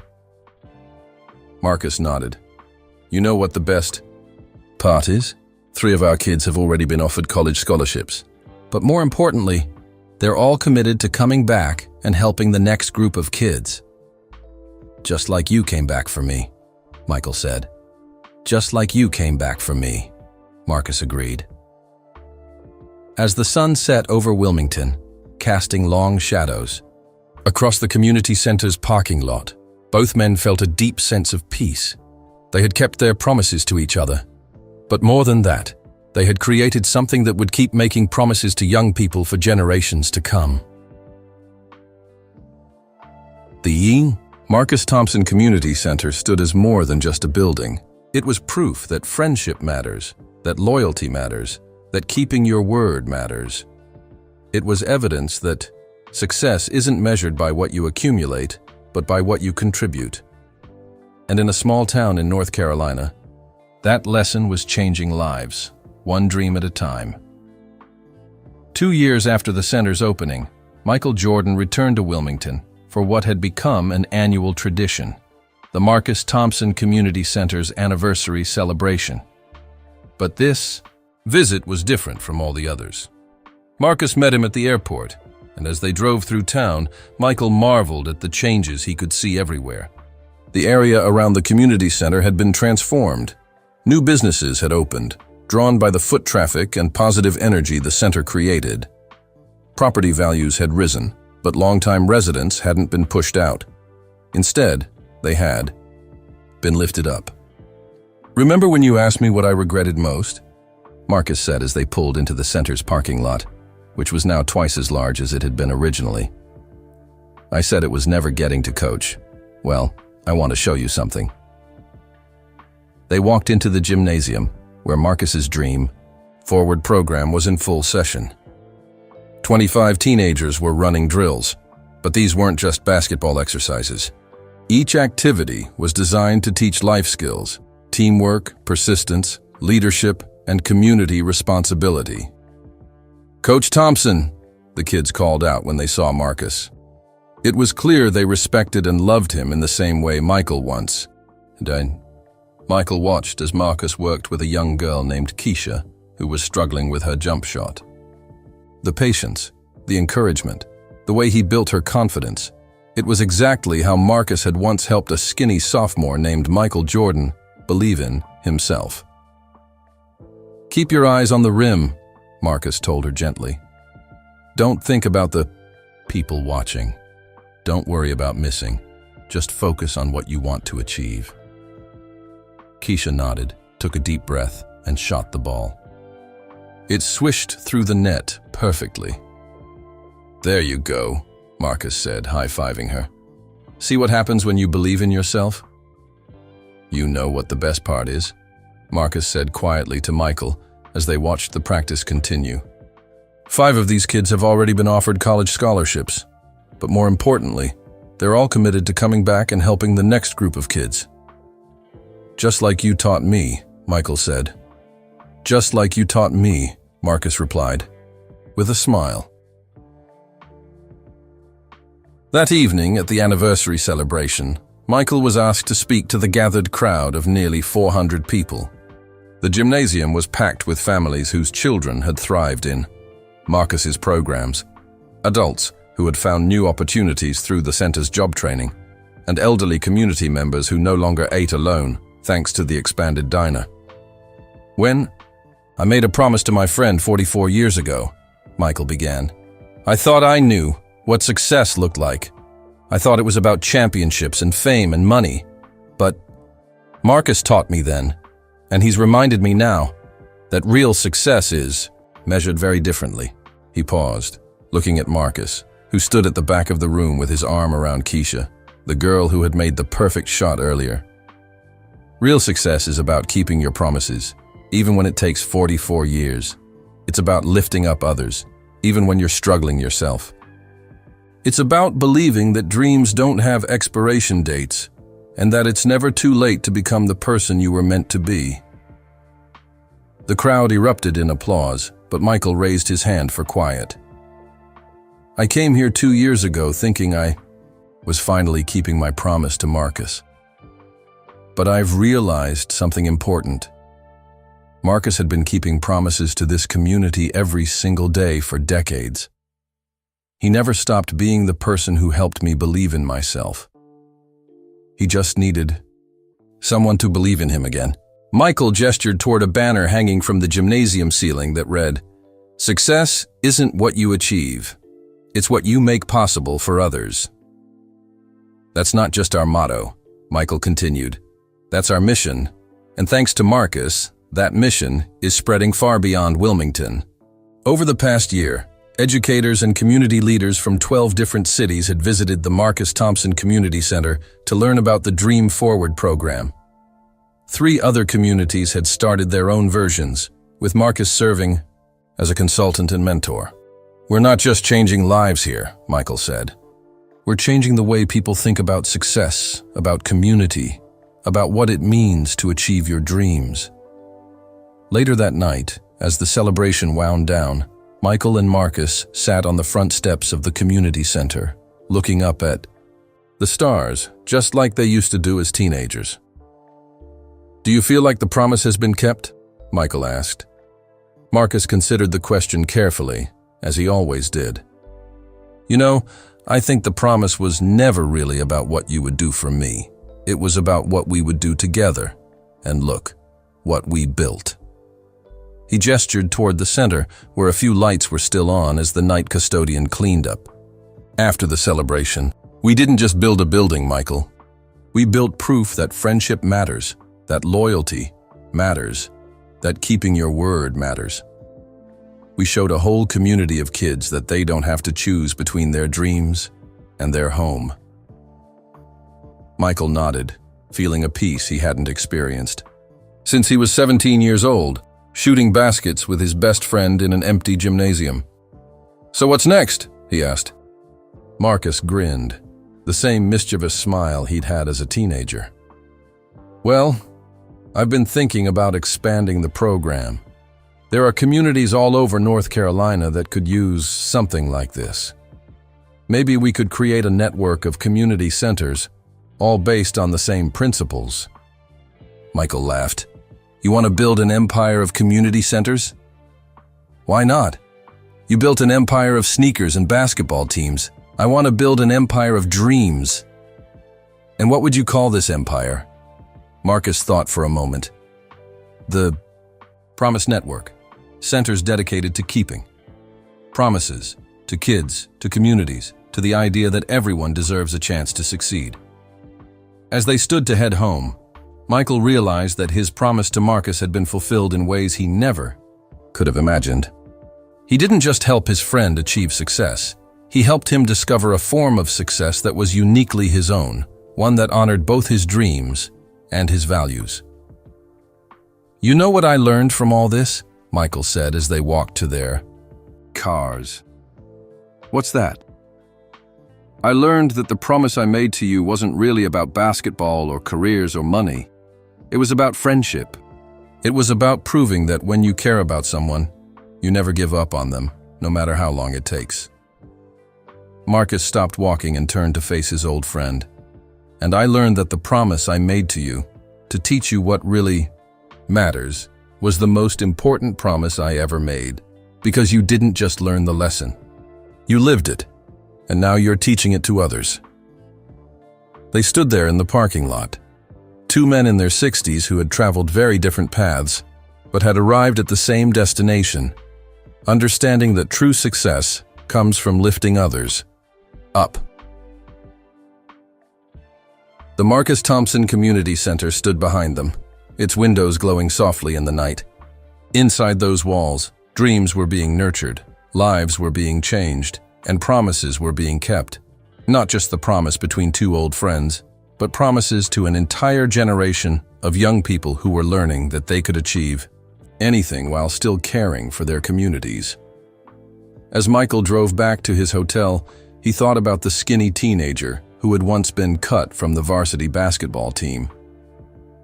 Marcus nodded. "You know what the best Parties? 3 of our kids have already been offered college scholarships. But more importantly, they're all committed to coming back and helping the next group of kids. Just like you came back for me, Michael said. Just like you came back for me, Marcus agreed. As the sun set over Wilmington, casting long shadows, across the community center's parking lot, both men felt a deep sense of peace. They had kept their promises to each other. But more than that, they had created something that would keep making promises to young people for generations to come. The Marcus Thompson Community Center stood as more than just a building. It was proof that friendship matters, that loyalty matters, that keeping your word matters. It was evidence that success isn't measured by what you accumulate, but by what you contribute. And in a small town in North Carolina, that lesson was changing lives, one dream at a time. 2 years after the center's opening, Michael Jordan returned to Wilmington for what had become an annual tradition, the Marcus Thompson Community Center's anniversary celebration. But this visit was different from all the others. Marcus met him at the airport, and as they drove through town, Michael marveled at the changes he could see everywhere. The area around the community center had been transformed. New businesses had opened, drawn by the foot traffic and positive energy the center created. Property values had risen, but longtime residents hadn't been pushed out. Instead, they had been lifted up. "Remember when you asked me what I regretted most?" Marcus said as they pulled into the center's parking lot, which was now twice as large as it had been originally. "I said it was never getting to coach. Well, I want to show you something." They walked into the gymnasium, where Marcus's dream, forward program was in full session. 25 teenagers were running drills, but these weren't just basketball exercises. Each activity was designed to teach life skills, teamwork, persistence, leadership, and community responsibility. "Coach Thompson," the kids called out when they saw Marcus. It was clear they respected and loved him in the same way Michael once. Michael watched as Marcus worked with a young girl named Keisha, who was struggling with her jump shot. The patience, the encouragement, the way he built her confidence, it was exactly how Marcus had once helped a skinny sophomore named Michael Jordan believe in himself. "Keep your eyes on the rim," Marcus told her gently. "Don't think about the people watching. Don't worry about missing. Just focus on what you want to achieve." Keisha nodded, took a deep breath, and shot the ball. It swished through the net perfectly. "There you go," Marcus said, high-fiving her. "See what happens when you believe in yourself?" "You know what the best part is," Marcus said quietly to Michael as they watched the practice continue. 5 of these kids have already been offered college scholarships, but more importantly, they're all committed to coming back and helping the next group of kids. "Just like you taught me," Michael said. "Just like you taught me," Marcus replied, with a smile. That evening at the anniversary celebration, Michael was asked to speak to the gathered crowd of nearly 400 people. The gymnasium was packed with families whose children had thrived in Marcus's programs, adults who had found new opportunities through the center's job training, and elderly community members who no longer ate alone thanks to the expanded diner. "When I made a promise to my friend 44 years ago," Michael began, "I thought I knew what success looked like. I thought it was about championships and fame and money. But Marcus taught me then, and he's reminded me now, that real success is measured very differently." He paused, looking at Marcus, who stood at the back of the room with his arm around Keisha, the girl who had made the perfect shot earlier. "Real success is about keeping your promises, even when it takes 44 years. It's about lifting up others, even when you're struggling yourself. It's about believing that dreams don't have expiration dates, and that it's never too late to become the person you were meant to be." The crowd erupted in applause, but Michael raised his hand for quiet. "I came here 2 years ago thinking I was finally keeping my promise to Marcus. But I've realized something important. Marcus had been keeping promises to this community every single day for decades. He never stopped being the person who helped me believe in myself. He just needed someone to believe in him again. Michael gestured toward a banner hanging from the gymnasium ceiling that read, "Success isn't what you achieve. It's what you make possible for others." "That's not just our motto," Michael continued. "That's our mission, and thanks to Marcus, that mission is spreading far beyond Wilmington." Over the past year, educators and community leaders from 12 different cities had visited the Marcus Thompson Community Center to learn about the Dream Forward program. 3 other communities had started their own versions, with Marcus serving as a consultant and mentor. "We're not just changing lives here," Michael said. "We're changing the way people think about success, about community, about what it means to achieve your dreams." Later that night, as the celebration wound down, Michael and Marcus sat on the front steps of the community center, looking up at the stars, just like they used to do as teenagers. "Do you feel like the promise has been kept?" Michael asked. Marcus considered the question carefully, as he always did. "You know, I think the promise was never really about what you would do for me. It was about what we would do together. And look, what we built." He gestured toward the center, where a few lights were still on as the night custodian cleaned up. After the celebration, "We didn't just build a building, Michael. We built proof that friendship matters, that loyalty matters, that keeping your word matters. We showed a whole community of kids that they don't have to choose between their dreams and their home." Michael nodded, feeling a peace he hadn't experienced since he was 17 years old, shooting baskets with his best friend in an empty gymnasium. "So what's next?" he asked. Marcus grinned, the same mischievous smile he'd had as a teenager. "Well, I've been thinking about expanding the program. There are communities all over North Carolina that could use something like this. Maybe we could create a network of community centers, all based on the same principles." Michael laughed. "You want to build an empire of community centers? Why not? You built an empire of sneakers and basketball teams. I want to build an empire of dreams." "And what would you call this empire?" Marcus thought for a moment. "The Promise Network. Centers dedicated to keeping promises, to kids, to communities, to the idea that everyone deserves a chance to succeed." As they stood to head home, Michael realized that his promise to Marcus had been fulfilled in ways he never could have imagined. He didn't just help his friend achieve success. He helped him discover a form of success that was uniquely his own, one that honored both his dreams and his values. "You know what I learned from all this?" Michael said as they walked to their cars. "What's that?" "I learned that the promise I made to you wasn't really about basketball or careers or money. It was about friendship. It was about proving that when you care about someone, you never give up on them, no matter how long it takes." Marcus stopped walking and turned to face his old friend. "And I learned that the promise I made to you, to teach you what really matters, was the most important promise I ever made, because you didn't just learn the lesson. You lived it, and now you're teaching it to others." They stood there in the parking lot. 2 men in their 60s who had traveled very different paths, but had arrived at the same destination, understanding that true success comes from lifting others up. The Marcus Thompson Community Center stood behind them, its windows glowing softly in the night. Inside those walls, dreams were being nurtured, lives were being changed, and promises were being kept. Not just the promise between 2 old friends, but promises to an entire generation of young people who were learning that they could achieve anything while still caring for their communities. As Michael drove back to his hotel, he thought about the skinny teenager who had once been cut from the varsity basketball team.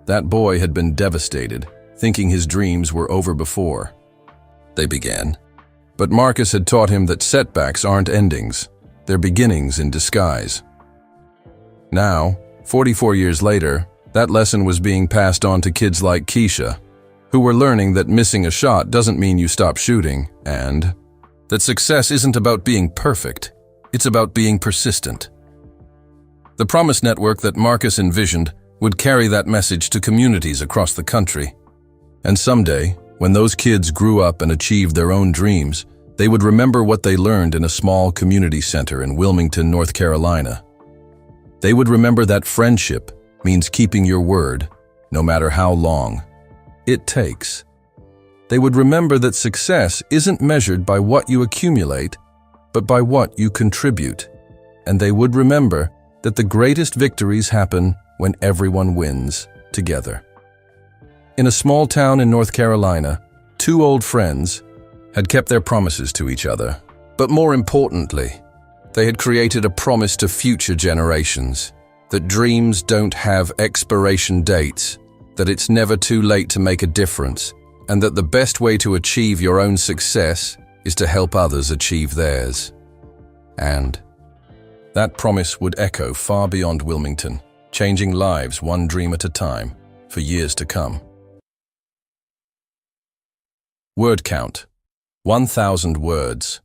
That boy had been devastated, thinking his dreams were over before they began. But Marcus had taught him that setbacks aren't endings, they're beginnings in disguise. Now, 44 years later, that lesson was being passed on to kids like Keisha, who were learning that missing a shot doesn't mean you stop shooting, and that success isn't about being perfect, it's about being persistent. The promise network that Marcus envisioned would carry that message to communities across the country. And someday, when those kids grew up and achieved their own dreams, they would remember what they learned in a small community center in Wilmington, North Carolina. They would remember that friendship means keeping your word, no matter how long it takes. They would remember that success isn't measured by what you accumulate, but by what you contribute. And they would remember that the greatest victories happen when everyone wins together. In a small town in North Carolina, two old friends had kept their promises to each other. But more importantly, they had created a promise to future generations that dreams don't have expiration dates, that it's never too late to make a difference, and that the best way to achieve your own success is to help others achieve theirs. And that promise would echo far beyond Wilmington, changing lives one dream at a time for years to come. Word count: 1,000 words.